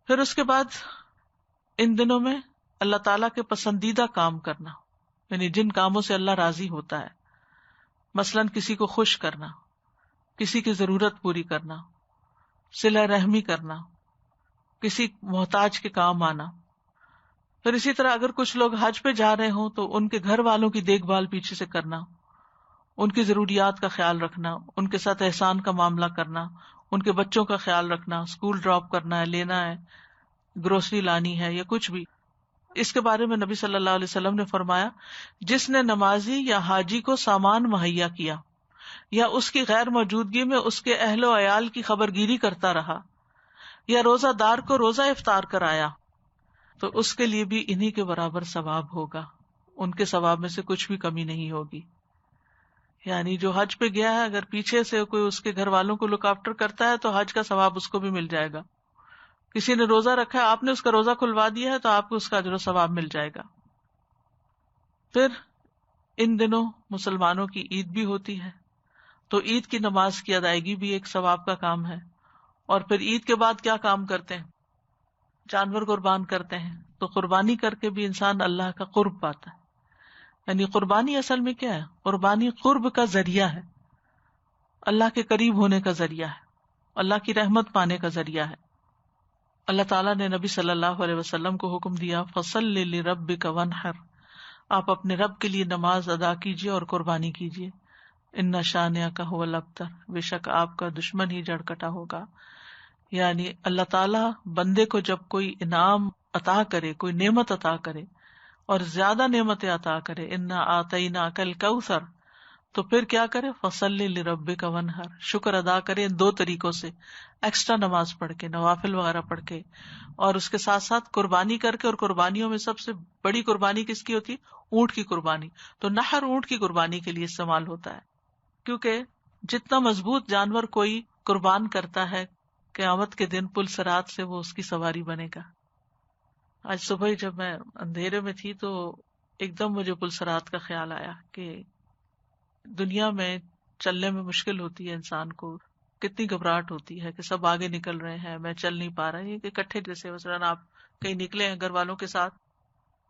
پھر اس کے بعد ان دنوں میں اللہ تعالیٰ کے پسندیدہ کام کرنا، یعنی جن کاموں سے اللہ راضی ہوتا ہے، مثلاً کسی کو خوش کرنا، کسی کی ضرورت پوری کرنا، صلہ رحمی کرنا، کسی محتاج کے کام آنا. پھر اسی طرح اگر کچھ لوگ حج پہ جا رہے ہوں تو ان کے گھر والوں کی دیکھ بھال پیچھے سے کرنا، ان کی ضروریات کا خیال رکھنا، ان کے ساتھ احسان کا معاملہ کرنا، ان کے بچوں کا خیال رکھنا، اسکول ڈراپ کرنا ہے، لینا ہے، گروسری لانی ہے یا کچھ بھی. اس کے بارے میں نبی صلی اللہ علیہ وسلم نے فرمایا جس نے نمازی یا حاجی کو سامان مہیا کیا یا اس کی غیر موجودگی میں اس کے اہل و عیال کی خبر گیری کرتا رہا یا روزہ دار کو روزہ افطار کرایا تو اس کے لیے بھی انہی کے برابر ثواب ہوگا، ان کے ثواب میں سے کچھ بھی کمی نہیں ہوگی. یعنی جو حج پہ گیا ہے اگر پیچھے سے کوئی اس کے گھر والوں کو لک آفٹر کرتا ہے تو حج کا ثواب اس کو بھی مل جائے گا. کسی نے روزہ رکھا ہے، آپ نے اس کا روزہ کھلوا دیا ہے تو آپ کو اس کا اجر و ثواب مل جائے گا. پھر ان دنوں مسلمانوں کی عید بھی ہوتی ہے تو عید کی نماز کی ادائیگی بھی ایک ثواب کا کام ہے. اور پھر عید کے بعد کیا کام کرتے ہیں؟ جانور قربان کرتے ہیں. تو قربانی کر کے بھی انسان اللہ کا قرب پاتا ہے. یعنی قربانی اصل میں کیا ہے؟ قربانی قرب کا ذریعہ ہے، اللہ کے قریب ہونے کا ذریعہ ہے، اللہ کی رحمت پانے کا ذریعہ ہے. اللہ تعالیٰ نے نبی صلی اللہ علیہ وسلم کو حکم دیا فَصَلِّ لِرَبِّكَ وَانْحَرْ، آپ اپنے رب کے لیے نماز ادا کیجیے اور قربانی کیجیے. اِنَّ شَانِئَكَ هُوَ الْأَبْتَرُ، بے شک آپ کا دشمن ہی جڑ کٹا ہوگا. یعنی اللہ تعالیٰ بندے کو جب کوئی انعام عطا کرے، کوئی نعمت عطا کرے اور زیادہ نعمتیں عطا کرے، اِنَّا آتَيْنَاكَ الْكَوْثَرَ، تو پھر کیا کرے؟ فَصَلِّ لِرَبِّكَ وَانْحَرْ، شکر ادا کرے ان 2 طریقوں سے، ایکسٹرا نماز پڑھ کے، نوافل وغیرہ پڑھ کے، اور اس کے ساتھ ساتھ قربانی کر کے. اور قربانیوں میں سب سے بڑی قربانی کس کی ہوتی ہے؟ اونٹ کی قربانی. تو نحر اونٹ کی قربانی کے لیے استعمال ہوتا ہے، کیونکہ جتنا مضبوط جانور کوئی قربان کرتا ہے قیامت کے دن پل صراط سے وہ اس کی سواری بنے گا. آج صبح جب میں اندھیرے میں تھی تو ایک دم مجھے پل صراط کا خیال آیا کہ دنیا میں چلنے میں مشکل ہوتی ہے، انسان کو کتنی گھبراہٹ ہوتی ہے کہ سب آگے نکل رہے ہیں، میں چل نہیں پا رہا. یہ کہ اکٹھے جیسے مثلاً آپ کہیں نکلے ہیں گھر والوں کے ساتھ،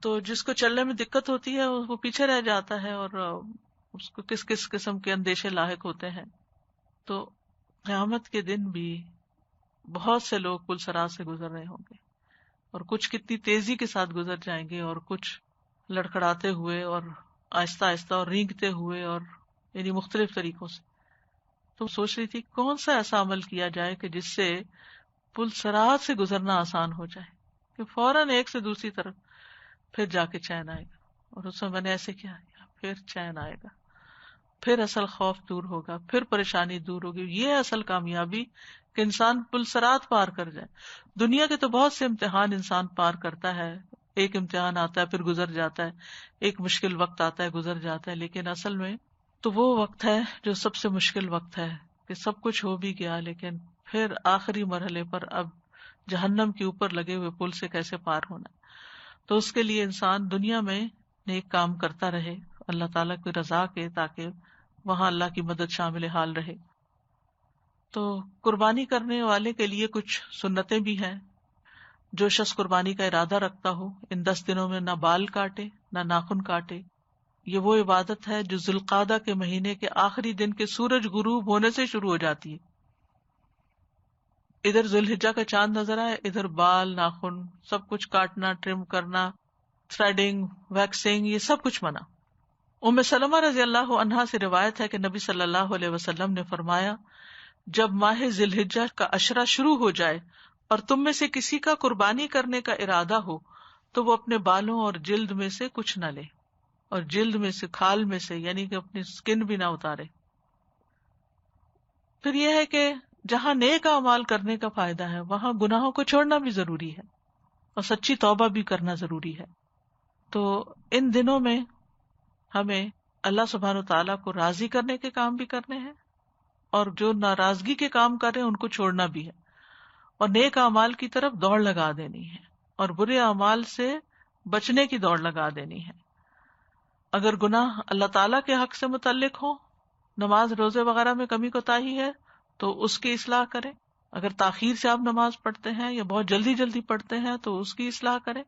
تو جس کو چلنے میں دقت ہوتی ہے وہ پیچھے رہ جاتا ہے اور اس کو کس کس قسم کے اندیشے لاحق ہوتے ہیں. تو قیامت کے دن بھی بہت سے لوگ پل صراط سے گزر رہے ہوں گے، اور کچھ کتنی تیزی کے ساتھ گزر جائیں گے اور کچھ لڑکھڑاتے ہوئے اور آہستہ آہستہ اور رینگتے ہوئے، اور یعنی مختلف طریقوں سے. تو سوچ رہی تھی کون سا ایسا عمل کیا جائے کہ جس سے پل صراط سے گزرنا آسان ہو جائے کہ فوراً ایک سے دوسری طرف پھر جا کے چین آئے گا. اور اس میں نے ایسے کیا، پھر چین آئے گا، پھر اصل خوف دور ہوگا، پھر پریشانی دور ہوگی. یہ اصل کامیابی کہ انسان پل صراط پار کر جائے. دنیا کے تو بہت سے امتحان انسان پار کرتا ہے، ایک امتحان آتا ہے پھر گزر جاتا ہے، ایک مشکل وقت آتا ہے گزر جاتا ہے، لیکن اصل میں تو وہ وقت ہے جو سب سے مشکل وقت ہے کہ سب کچھ ہو بھی گیا لیکن پھر آخری مرحلے پر اب جہنم کے اوپر لگے ہوئے پل سے کیسے پار ہونا. تو اس کے لیے انسان دنیا میں نیک کام کرتا رہے اللہ تعالیٰ کی رضا کے، تاکہ وہاں اللہ کی مدد شامل حال رہے. تو قربانی کرنے والے کے لیے کچھ سنتیں بھی ہیں. جو شخص قربانی کا ارادہ رکھتا ہو ان 10 دنوں میں نہ بال کاٹے نہ ناخن کاٹے. یہ وہ عبادت ہے جو ذوالقعدہ کے مہینے کے آخری دن کے سورج غروب ہونے سے شروع ہو جاتی ہے. ادھر ذوالحجہ کا چاند نظر آئے، ادھر بال ناخن سب کچھ کاٹنا، ٹرم کرنا، تھریڈنگ، ویکسنگ، یہ سب کچھ منع۔ ام سلمہ رضی اللہ عنہا سے روایت ہے کہ نبی صلی اللہ علیہ وسلم نے فرمایا، جب ماہ ذی الحجہ کا عشرہ شروع ہو جائے اور تم میں سے کسی کا قربانی کرنے کا ارادہ ہو تو وہ اپنے بالوں اور جلد میں سے کچھ نہ لے، اور جلد میں سے، کھال میں سے، یعنی کہ اپنی سکن بھی نہ اتارے۔ پھر یہ ہے کہ جہاں نیک اعمال کرنے کا فائدہ ہے وہاں گناہوں کو چھوڑنا بھی ضروری ہے اور سچی توبہ بھی کرنا ضروری ہے۔ تو ان دنوں میں ہمیں اللہ سبحانہ وتعالیٰ کو راضی کرنے کے کام بھی کرنے ہیں، اور جو ناراضگی کے کام کر رہے ہیں ان کو چھوڑنا بھی ہے، اور نیک اعمال کی طرف دوڑ لگا دینی ہے، اور برے اعمال سے بچنے کی دوڑ لگا دینی ہے۔ اگر گناہ اللہ تعالیٰ کے حق سے متعلق ہو، نماز روزے وغیرہ میں کمی کوتاہی ہے تو اس کی اصلاح کریں، اگر تاخیر سے آپ نماز پڑھتے ہیں یا بہت جلدی جلدی پڑھتے ہیں تو اس کی اصلاح کریں،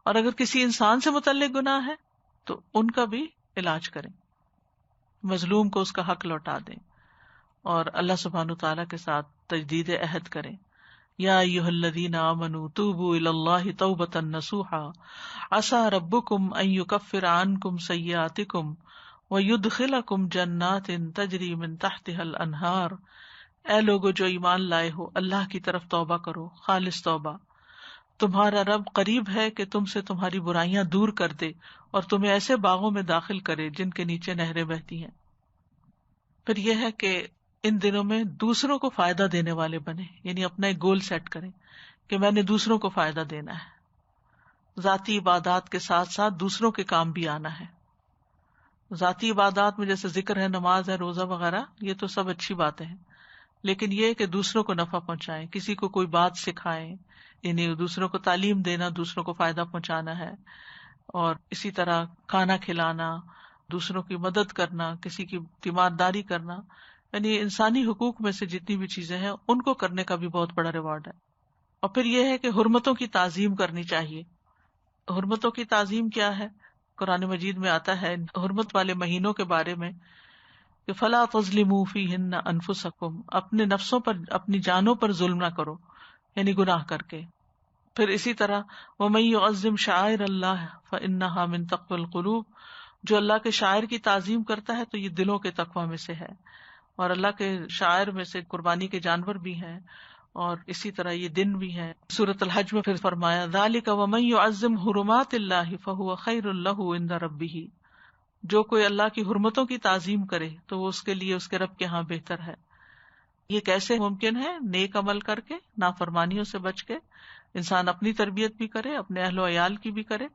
اور اگر کسی انسان سے متعلق گناہ ہے تو ان کا بھی علاج کریں، مظلوم کو اس کا حق لوٹا دیں، اور اللہ سبحانہ تعالیٰ کے ساتھ تجدید عہد کریں۔ یا ایھا الذین آمنوا توبوا الی اللہ توبۃ نصوحا عسیٰ ربکم ان یکفر عنکم سیئاتکم ویدخلکم جنات تجری من تحتها الانہار۔ اے لوگو جو ایمان لائے ہو، اللہ کی طرف توبہ کرو، خالص توبہ۔ تمہارا رب قریب ہے کہ تم سے تمہاری برائیاں دور کر دے اور تمہیں ایسے باغوں میں داخل کرے جن کے نیچے نہریں بہتی ہیں۔ پھر یہ ہے کہ ان دنوں میں دوسروں کو فائدہ دینے والے بنے، یعنی اپنا ایک گول سیٹ کریں کہ میں نے دوسروں کو فائدہ دینا ہے۔ ذاتی عبادات کے ساتھ ساتھ دوسروں کے کام بھی آنا ہے۔ ذاتی عبادات میں جیسے ذکر ہے، نماز ہے، روزہ وغیرہ، یہ تو سب اچھی باتیں ہیں، لیکن یہ کہ دوسروں کو نفع پہنچائیں، کسی کو کوئی بات سکھائیں، یعنی دوسروں کو تعلیم دینا، دوسروں کو فائدہ پہنچانا ہے۔ اور اسی طرح کھانا کھلانا، دوسروں کی مدد کرنا، کسی کی تیمارداری کرنا، یعنی انسانی حقوق میں سے جتنی بھی چیزیں ہیں ان کو کرنے کا بھی بہت بڑا ریوارڈ ہے۔ اور پھر یہ ہے کہ حرمتوں کی تعظیم کرنی چاہیے۔ حرمتوں کی تعظیم کیا ہے؟ قرآن مجید میں آتا ہے حرمت والے مہینوں کے بارے میں کہ فلا تظلموا فیہن انفسکم، اپنے نفسوں پر، اپنی جانوں پر ظلم نہ کرو، یعنی گناہ کر کے۔ پھر اسی طرح وَمَن يُعَظِّمْ شَعَائِرَ اللَّهِ فَإِنَّهَا مِن تَقْوَى الْقُلُوبِ، جو اللہ کے شاعر کی تعظیم کرتا ہے تو یہ دلوں کے تقوی میں سے ہے۔ اور اللہ کے شاعر میں سے قربانی کے جانور بھی ہیں، اور اسی طرح یہ دن بھی ہیں۔ سورۃ الحج میں پھر فرمایا ذَلِكَ وَمَن يُعَظِّمْ حُرُمَاتِ اللَّهِ فَهُوَ خَيْرٌ لَهُ عِندَ رَبِّهِ، جو کوئی اللہ کی حرمتوں کی تعظیم کرے تو وہ اس کے لیے اس کے رب کے ہاں بہتر ہے۔ یہ کیسے ممکن ہے؟ نیک عمل کر کے، نافرمانیوں سے بچ کے، انسان اپنی تربیت بھی کرے، اپنے اہل و عیال کی بھی کرے،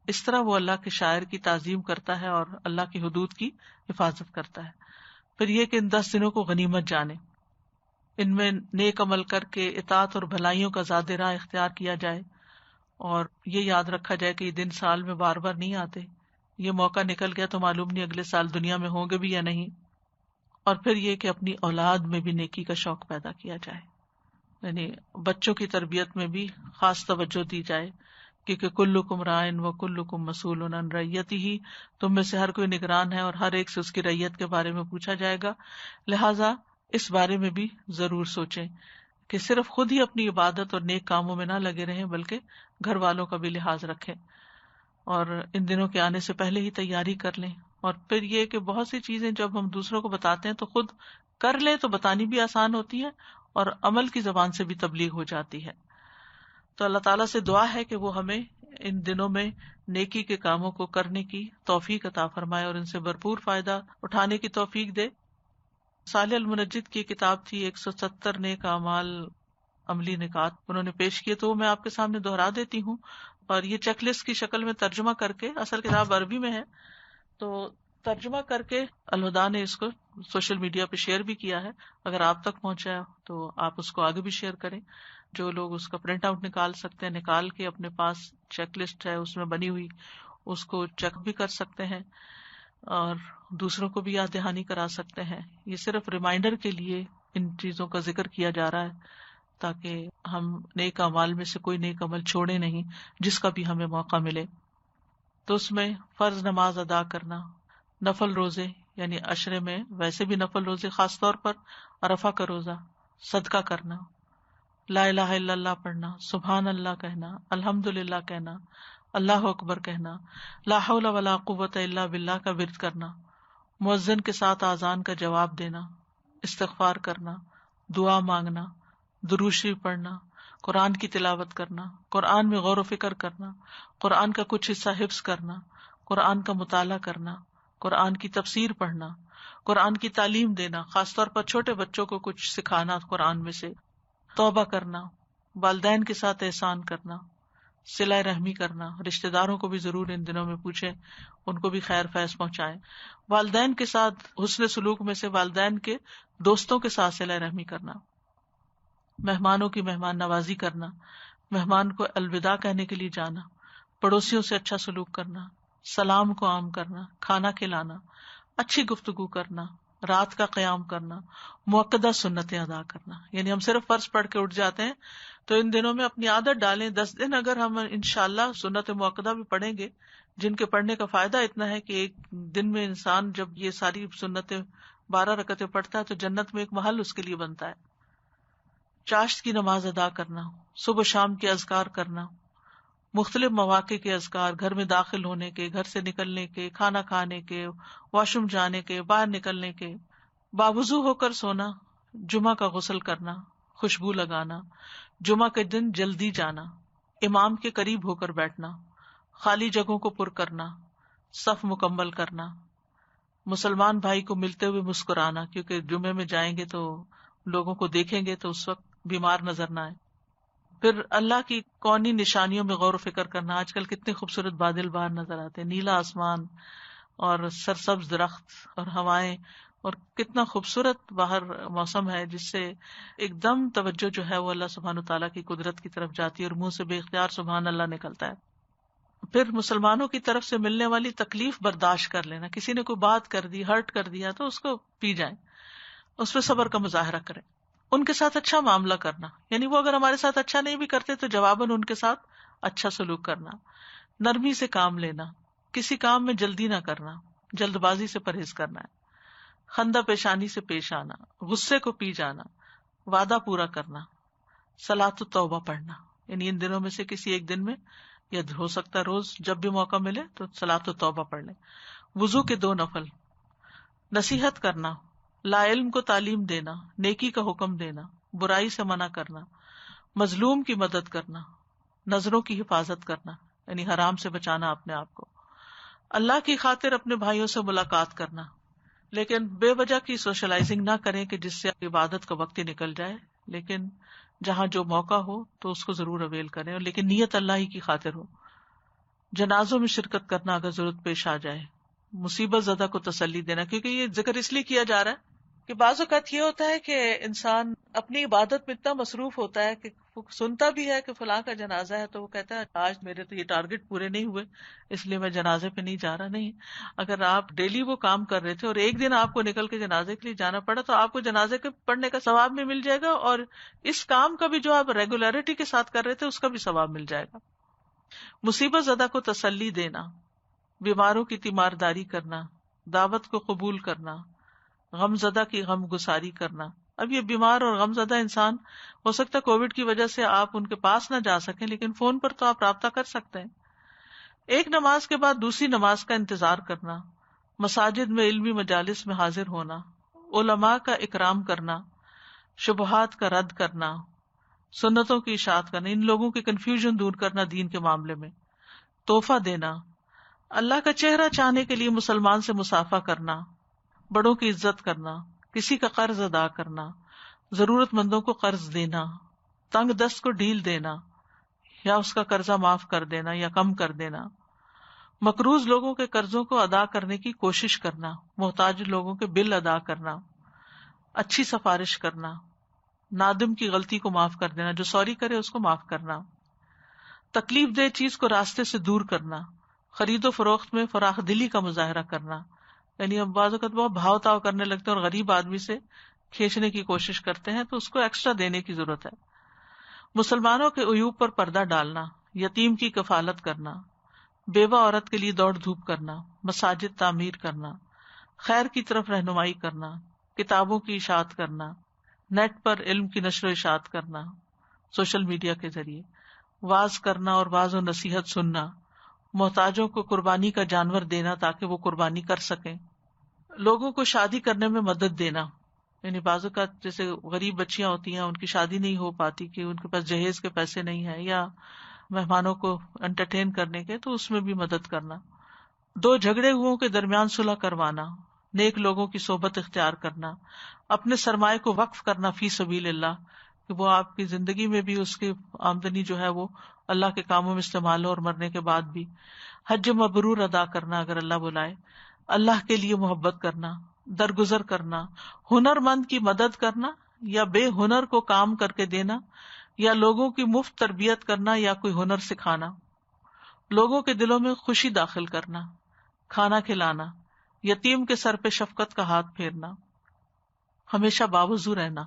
اس طرح وہ اللہ کے شاعر کی تعظیم کرتا ہے اور اللہ کی حدود کی حفاظت کرتا ہے۔ پھر یہ کہ ان 10 دنوں کو غنیمت جانے، ان میں نیک عمل کر کے اطاعت اور بھلائیوں کا زیادہ راہ اختیار کیا جائے، اور یہ یاد رکھا جائے کہ یہ دن سال میں بار بار نہیں آتے، یہ موقع نکل گیا تو معلوم نہیں اگلے سال دنیا میں ہوں گے بھی یا نہیں۔ اور پھر یہ کہ اپنی اولاد میں بھی نیکی کا شوق پیدا کیا جائے، یعنی بچوں کی تربیت میں بھی خاص توجہ دی جائے، کیونکہ کلکم رائن و کلکم مسئول عن رعیتہ، تم میں سے ہر کوئی نگران ہے اور ہر ایک سے اس کی رعیت کے بارے میں پوچھا جائے گا۔ لہٰذا اس بارے میں بھی ضرور سوچیں کہ صرف خود ہی اپنی عبادت اور نیک کاموں میں نہ لگے رہیں بلکہ گھر والوں کا بھی لحاظ رکھیں، اور ان دنوں کے آنے سے پہلے ہی تیاری کر لیں۔ اور پھر یہ کہ بہت سی چیزیں جب ہم دوسروں کو بتاتے ہیں تو خود کر لیں تو بتانی بھی آسان ہوتی ہے، اور عمل کی زبان سے بھی تبلیغ ہو جاتی ہے۔ تو اللہ تعالیٰ سے دعا ہے کہ وہ ہمیں ان دنوں میں نیکی کے کاموں کو کرنے کی توفیق عطا فرمائے اور ان سے بھرپور فائدہ اٹھانے کی توفیق دے۔ صالح المنجد کی کتاب تھی 170 نیک اعمال عملی نکات، انہوں نے پیش کیے، تو میں آپ کے سامنے دہرا دیتی ہوں، اور یہ چیک لسٹ کی شکل میں ترجمہ کر کے، اصل کتاب عربی میں ہے تو ترجمہ کر کے الہدیٰ نے اس کو سوشل میڈیا پہ شیئر بھی کیا ہے، اگر آپ تک پہنچا تو آپ اس کو آگے بھی شیئر کریں۔ جو لوگ اس کا پرنٹ آؤٹ نکال سکتے ہیں نکال کے اپنے پاس چیک لسٹ ہے اس میں بنی ہوئی، اس کو چیک بھی کر سکتے ہیں اور دوسروں کو بھی یاد دہانی کرا سکتے ہیں۔ یہ صرف ریمائنڈر کے لیے ان چیزوں کا ذکر کیا جا رہا ہے تاکہ ہم نیک اعمال میں سے کوئی نیک عمل چھوڑے نہیں جس کا بھی ہمیں موقع ملے۔ تو اس میں فرض نماز ادا کرنا، نفل روزے یعنی عشرے میں ویسے بھی نفل روزے، خاص طور پر عرفہ کا روزہ، صدقہ کرنا، لا الہ الا اللہ پڑھنا، سبحان اللہ کہنا، الحمدللہ کہنا، اللہ اکبر کہنا، لا حول ولا قوت الا باللہ کا ورد کرنا، مؤذن کے ساتھ اذان کا جواب دینا، استغفار کرنا، دعا مانگنا، درود شریف پڑھنا، قرآن کی تلاوت کرنا، قرآن میں غور و فکر کرنا، قرآن کا کچھ حصہ حفظ کرنا، قرآن کا مطالعہ کرنا، قرآن کی تفسیر پڑھنا، قرآن کی تعلیم دینا، خاص طور پر چھوٹے بچوں کو کچھ سکھانا قرآن میں سے، توبہ کرنا، والدین کے ساتھ احسان کرنا، صلہ رحمی کرنا، رشتہ داروں کو بھی ضرور ان دنوں میں پوچھیں، ان کو بھی خیر فیض پہنچائیں، والدین کے ساتھ حسن سلوک میں سے والدین کے دوستوں کے ساتھ صلہ رحمی کرنا، مہمانوں کی مہمان نوازی کرنا، مہمان کو الوداع کہنے کے لیے جانا، پڑوسیوں سے اچھا سلوک کرنا، سلام کو عام کرنا، کھانا کھلانا، اچھی گفتگو کرنا، رات کا قیام کرنا، مؤکدہ سنتیں ادا کرنا. یعنی ہم صرف فرض پڑھ کے اٹھ جاتے ہیں، تو ان دنوں میں اپنی عادت ڈالیں. 10 دن اگر ہم انشاءاللہ سنت مؤکدہ بھی پڑھیں گے، جن کے پڑھنے کا فائدہ اتنا ہے کہ ایک دن میں انسان جب یہ ساری سنتیں 12 رکعتیں پڑھتا ہے تو جنت میں ایک محل اس کے لیے بنتا ہے. چاشت کی نماز ادا کرنا، صبح شام کے اذکار کرنا، مختلف مواقع کے اذکار، گھر میں داخل ہونے کے، گھر سے نکلنے کے، کھانا کھانے کے، واش روم جانے کے، باہر نکلنے کے، باوضو ہو کر سونا، جمعہ کا غسل کرنا، خوشبو لگانا، جمعہ کے دن جلدی جانا، امام کے قریب ہو کر بیٹھنا، خالی جگہوں کو پر کرنا، صف مکمل کرنا، مسلمان بھائی کو ملتے ہوئے مسکرانا، کیونکہ جمعے میں جائیں گے تو لوگوں کو دیکھیں گے تو اس وقت بیمار نظر نہ آئے. پھر اللہ کی کونی نشانیوں میں غور و فکر کرنا. آج کل کتنے خوبصورت بادل باہر نظر آتے ہیں، نیلا آسمان اور سرسبز درخت اور ہوائیں، اور کتنا خوبصورت باہر موسم ہے، جس سے ایک دم توجہ جو ہے وہ اللہ سبحانہ تعالیٰ کی قدرت کی طرف جاتی ہے اور منہ سے بے اختیار سبحان اللہ نکلتا ہے. پھر مسلمانوں کی طرف سے ملنے والی تکلیف برداشت کر لینا. کسی نے کوئی بات کر دی، ہرٹ کر دیا، تو اس کو پی جائیں، اس پہ صبر کا مظاہرہ کریں. ان کے ساتھ اچھا معاملہ کرنا، یعنی وہ اگر ہمارے ساتھ اچھا نہیں بھی کرتے تو جواباً ان کے ساتھ اچھا سلوک کرنا. نرمی سے کام لینا، کسی کام میں جلدی نہ کرنا، جلد بازی سے پرہیز کرنا ہے. خندہ پیشانی سے پیش آنا، غصے کو پی جانا، وعدہ پورا کرنا، صلاۃ التوبہ پڑھنا. یعنی ان دنوں میں سے کسی ایک دن میں، یا ہو سکتا ہے روز جب بھی موقع ملے تو صلاۃ التوبہ پڑھ لیں. وضو کے 2 نفل. نصیحت کرنا، لا علم کو تعلیم دینا، نیکی کا حکم دینا، برائی سے منع کرنا، مظلوم کی مدد کرنا، نظروں کی حفاظت کرنا، یعنی حرام سے بچانا اپنے آپ کو، اللہ کی خاطر اپنے بھائیوں سے ملاقات کرنا. لیکن بے وجہ کی سوشلائزنگ نہ کریں کہ جس سے عبادت کا وقت ہی نکل جائے. لیکن جہاں جو موقع ہو تو اس کو ضرور اویل کریں، لیکن نیت اللہ ہی کی خاطر ہو. جنازوں میں شرکت کرنا اگر ضرورت پیش آ جائے. مصیبت زدہ کو تسلی دینا، کیونکہ یہ ذکر اس لیے کیا جا رہا ہے کہ بعض اوقات یہ ہوتا ہے کہ انسان اپنی عبادت میں اتنا مصروف ہوتا ہے کہ سنتا بھی ہے کہ فلاں کا جنازہ ہے تو وہ کہتا ہے آج میرے تو یہ ٹارگٹ پورے نہیں ہوئے اس لیے میں جنازے پہ نہیں جا رہا. نہیں، اگر آپ ڈیلی وہ کام کر رہے تھے اور ایک دن آپ کو نکل کے جنازے کے لیے جانا پڑا تو آپ کو جنازے کے پڑھنے کا ثواب بھی مل جائے گا، اور اس کام کا بھی جو آپ ریگولیرٹی کے ساتھ کر رہے تھے اس کا بھی ثواب مل جائے گا. مصیبت زدہ کو تسلی دینا، بیماروں کی تیمارداری کرنا، دعوت کو قبول کرنا، غم زدہ کی غم گساری کرنا. اب یہ بیمار اور غم زدہ انسان، ہو سکتا ہے کووڈ کی وجہ سے آپ ان کے پاس نہ جا سکیں، لیکن فون پر تو آپ رابطہ کر سکتے ہیں. ایک نماز کے بعد دوسری نماز کا انتظار کرنا، مساجد میں علمی مجالس میں حاضر ہونا، علماء کا اکرام کرنا، شبہات کا رد کرنا، سنتوں کی اشاعت کرنا، ان لوگوں کی کنفیوژن دور کرنا دین کے معاملے میں، تحفہ دینا، اللہ کا چہرہ چاہنے کے لیے مسلمان سے مصافحہ کرنا، بڑوں کی عزت کرنا، کسی کا قرض ادا کرنا، ضرورت مندوں کو قرض دینا، تنگ دست کو ڈھیل دینا یا اس کا قرضہ معاف کر دینا یا کم کر دینا، مقروض لوگوں کے قرضوں کو ادا کرنے کی کوشش کرنا، محتاج لوگوں کے بل ادا کرنا، اچھی سفارش کرنا، نادم کی غلطی کو معاف کر دینا، جو سوری کرے اس کو معاف کرنا، تکلیف دہ چیز کو راستے سے دور کرنا، خرید و فروخت میں فراخ دلی کا مظاہرہ کرنا. یعنی ہم بعض اوقات بہت بھاؤ تاؤ کرنے لگتے ہیں اور غریب آدمی سے کھینچنے کی کوشش کرتے ہیں تو اس کو ایکسٹرا دینے کی ضرورت ہے. مسلمانوں کے عیوب پر پردہ ڈالنا، یتیم کی کفالت کرنا، بیوہ عورت کے لیے دوڑ دھوپ کرنا، مساجد تعمیر کرنا، خیر کی طرف رہنمائی کرنا، کتابوں کی اشاعت کرنا، نیٹ پر علم کی نشر و اشاعت کرنا، سوشل میڈیا کے ذریعے، واز کرنا اور واز و نصیحت سننا، محتاجوں کو قربانی کا جانور دینا تاکہ وہ قربانی کر سکیں، لوگوں کو شادی کرنے میں مدد دینا، یعنی بعض اوقات جیسے غریب بچیاں ہوتی ہیں ان کی شادی نہیں ہو پاتی کہ ان کے پاس جہیز کے پیسے نہیں ہیں یا مہمانوں کو انٹرٹین کرنے کے، تو اس میں بھی مدد کرنا، دو جھگڑے ہوئوں کے درمیان صلح کروانا، نیک لوگوں کی صحبت اختیار کرنا، اپنے سرمائے کو وقف کرنا فی سبیل اللہ کہ وہ آپ کی زندگی میں بھی اس کی آمدنی جو ہے وہ اللہ کے کاموں میں استعمال ہو اور مرنے کے بعد بھی، حج مبرور ادا کرنا اگر اللہ بلائے، اللہ کے لیے محبت کرنا، درگزر کرنا، ہنر مند کی مدد کرنا یا بے ہنر کو کام کر کے دینا، یا لوگوں کی مفت تربیت کرنا یا کوئی ہنر سکھانا، لوگوں کے دلوں میں خوشی داخل کرنا، کھانا کھلانا، یتیم کے سر پہ شفقت کا ہاتھ پھیرنا، ہمیشہ باوضو رہنا،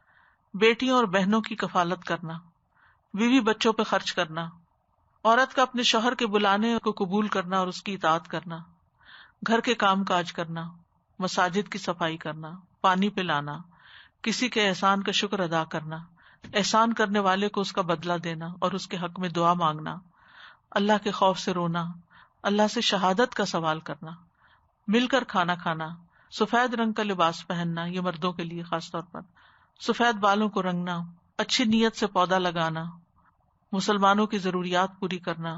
بیٹیوں اور بہنوں کی کفالت کرنا، بیوی بچوں پہ خرچ کرنا، عورت کا اپنے شوہر کے بلانے کو قبول کرنا اور اس کی اطاعت کرنا، گھر کے کام کاج کرنا، مساجد کی صفائی کرنا، پانی پلانا، کسی کے احسان کا شکر ادا کرنا، احسان کرنے والے کو اس کا بدلہ دینا اور اس کے حق میں دعا مانگنا، اللہ کے خوف سے رونا، اللہ سے شہادت کا سوال کرنا، مل کر کھانا کھانا، سفید رنگ کا لباس پہننا، یہ مردوں کے لیے خاص طور پر، سفید بالوں کو رنگنا، اچھی نیت سے پودا لگانا، مسلمانوں کی ضروریات پوری کرنا،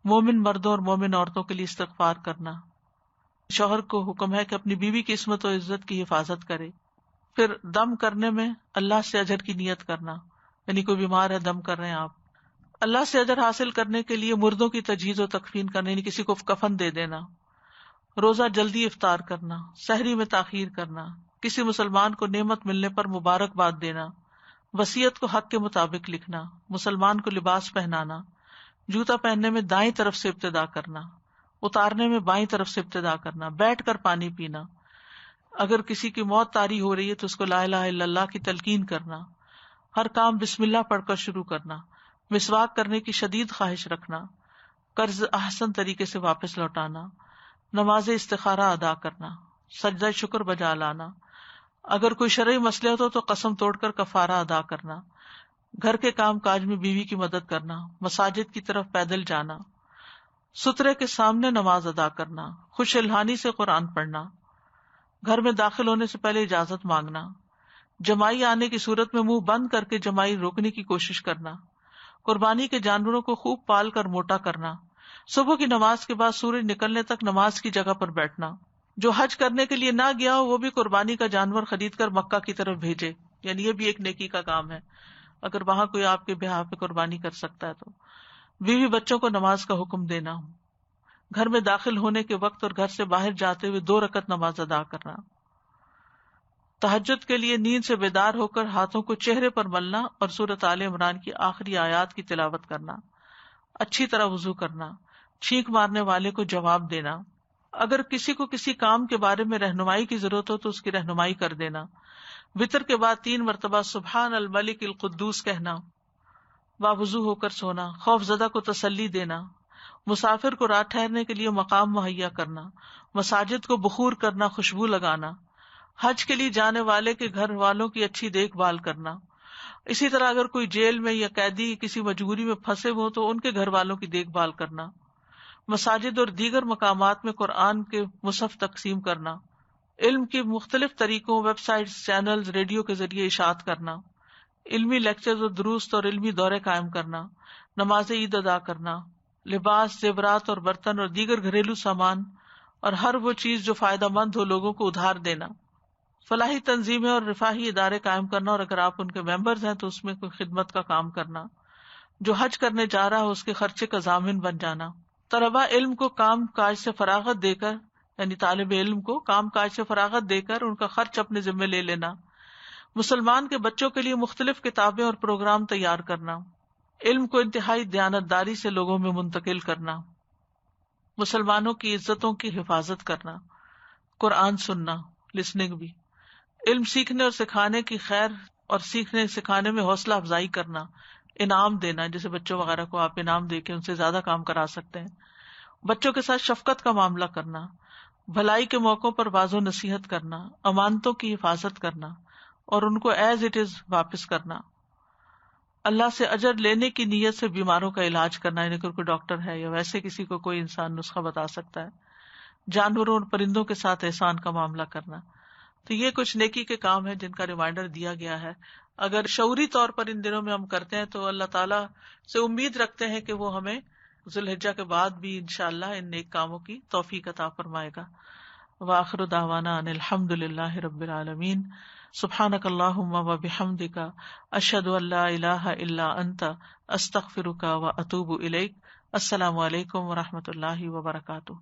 مومن مردوں اور مومن عورتوں کے لیے استغفار کرنا، شوہر کو حکم ہے کہ اپنی بیوی کی عصمت و عزت کی حفاظت کرے، پھر دم کرنے میں اللہ سے اجر کی نیت کرنا، یعنی کوئی بیمار ہے دم کر رہے ہیں آپ، اللہ سے اجر حاصل کرنے کے لیے مردوں کی تجہیز و تکفین کرنا، یعنی کسی کو کفن دے دینا، روزہ جلدی افطار کرنا، سحری میں تاخیر کرنا، کسی مسلمان کو نعمت ملنے پر مبارکباد دینا، وصیت کو حق کے مطابق لکھنا، مسلمان کو لباس پہنانا، جوتا پہننے میں دائیں طرف سے ابتدا کرنا، اتارنے میں بائیں طرف سے ابتدا کرنا، بیٹھ کر پانی پینا، اگر کسی کی موت طاری ہو رہی ہے تو اس کو لا الہ الا اللہ کی تلقین کرنا، ہر کام بسم اللہ پڑھ کر شروع کرنا، مسواک کرنے کی شدید خواہش رکھنا، قرض احسن طریقے سے واپس لوٹانا، نماز استخارہ ادا کرنا، سجدہ شکر بجا لانا، اگر کوئی شرعی مصلحت ہو تو قسم توڑ کر کفارہ ادا کرنا، گھر کے کام کاج میں بیوی کی مدد کرنا، مساجد کی طرف پیدل جانا، سترے کے سامنے نماز ادا کرنا، خوش الحانی سے قرآن پڑھنا، گھر میں داخل ہونے سے پہلے اجازت مانگنا، جمائی آنے کی صورت میں منہ بند کر کے جمائی روکنے کی کوشش کرنا، قربانی کے جانوروں کو خوب پال کر موٹا کرنا، صبح کی نماز کے بعد سورج نکلنے تک نماز کی جگہ پر بیٹھنا، جو حج کرنے کے لیے نہ گیا ہو وہ بھی قربانی کا جانور خرید کر مکہ کی طرف بھیجے، یعنی یہ بھی ایک نیکی کا کام ہے اگر وہاں کوئی آپ کے بہا پہ قربانی کر سکتا ہے تو۔ بیوی بچوں کو نماز کا حکم دینا، گھر میں داخل ہونے کے وقت اور گھر سے باہر جاتے ہوئے 2 رکعت نماز ادا کرنا، تہجد کے لیے نیند سے بیدار ہو کر ہاتھوں کو چہرے پر ملنا اور سورۃ آل عمران کی آخری آیات کی تلاوت کرنا، اچھی طرح وضو کرنا، چھینک مارنے والے کو جواب دینا، اگر کسی کو کسی کام کے بارے میں رہنمائی کی ضرورت ہو تو اس کی رہنمائی کر دینا، وطر کے بعد 3 مرتبہ سبحان الملک القدوس کہنا، باوضو ہو کر سونا، خوف زدہ کو تسلی دینا، مسافر کو رات ٹھہرنے کے لیے مقام مہیا کرنا، مساجد کو بخور کرنا، خوشبو لگانا، حج کے لیے جانے والے کے گھر والوں کی اچھی دیکھ بھال کرنا، اسی طرح اگر کوئی جیل میں یا قیدی کسی مجبوری میں پھنسے ہو تو ان کے گھر والوں کی دیکھ بھال کرنا، مساجد اور دیگر مقامات میں قرآن کے مصحف تقسیم کرنا، علم کی مختلف طریقوں، ویب سائٹس، چینلز، ریڈیو کے ذریعے اشاعت کرنا، علمی لیکچرز اور دروس اور علمی دورے قائم کرنا، نماز عید ادا کرنا، لباس، زیورات اور برتن اور دیگر گھریلو سامان اور ہر وہ چیز جو فائدہ مند ہو لوگوں کو ادھار دینا، فلاحی تنظیمیں اور رفاہی ادارے قائم کرنا اور اگر آپ ان کے ممبرز ہیں تو اس میں کوئی خدمت کا کام کرنا، جو حج کرنے جا رہا ہو اس کے خرچے کا ضامن بن جانا، طلبہ علم کو کام کاج سے فراغت دے کر، یعنی طالب علم کو کام کاج سے فراغت دے کر ان کا خرچ اپنے ذمہ لے لینا، مسلمان کے بچوں کے لیے مختلف کتابیں اور پروگرام تیار کرنا، علم کو انتہائی دیانتداری سے لوگوں میں منتقل کرنا، مسلمانوں کی عزتوں کی حفاظت کرنا، قرآن سننا، لسننگ بھی، علم سیکھنے اور سکھانے کی خیر اور سیکھنے سکھانے میں حوصلہ افزائی کرنا، انعام دینا، جیسے بچوں وغیرہ کو آپ انعام دے کے ان سے زیادہ کام کرا سکتے ہیں، بچوں کے ساتھ شفقت کا معاملہ کرنا، بھلائی کے موقعوں پر واضح و نصیحت کرنا، امانتوں کی حفاظت کرنا اور ان کو ایز اٹ از واپس کرنا، اللہ سے اجر لینے کی نیت سے بیماروں کا علاج کرنا، یعنی کوئی ڈاکٹر ہے یا ویسے کسی کو کوئی انسان نسخہ بتا سکتا ہے، جانوروں اور پرندوں کے ساتھ احسان کا معاملہ کرنا، تو یہ کچھ نیکی کے کام ہیں جن کا ریمائنڈر دیا گیا ہے. اگر شعوری طور پر ان دنوں میں ہم کرتے ہیں تو اللہ تعالیٰ سے امید رکھتے ہیں کہ وہ ہمیں ذو الحجہ کے بعد بھی انشاءاللہ ان نیک کاموں کی توفیق عطا فرمائے گا. وآخر دعوانا ان الحمد للہ رب العالمین. سبحانک اللہم و بحمدک، اشہد ان لا الہ الا انت، استغفرک و اتوب الیک. السلام علیکم و رحمۃ اللہ وبرکاتہ.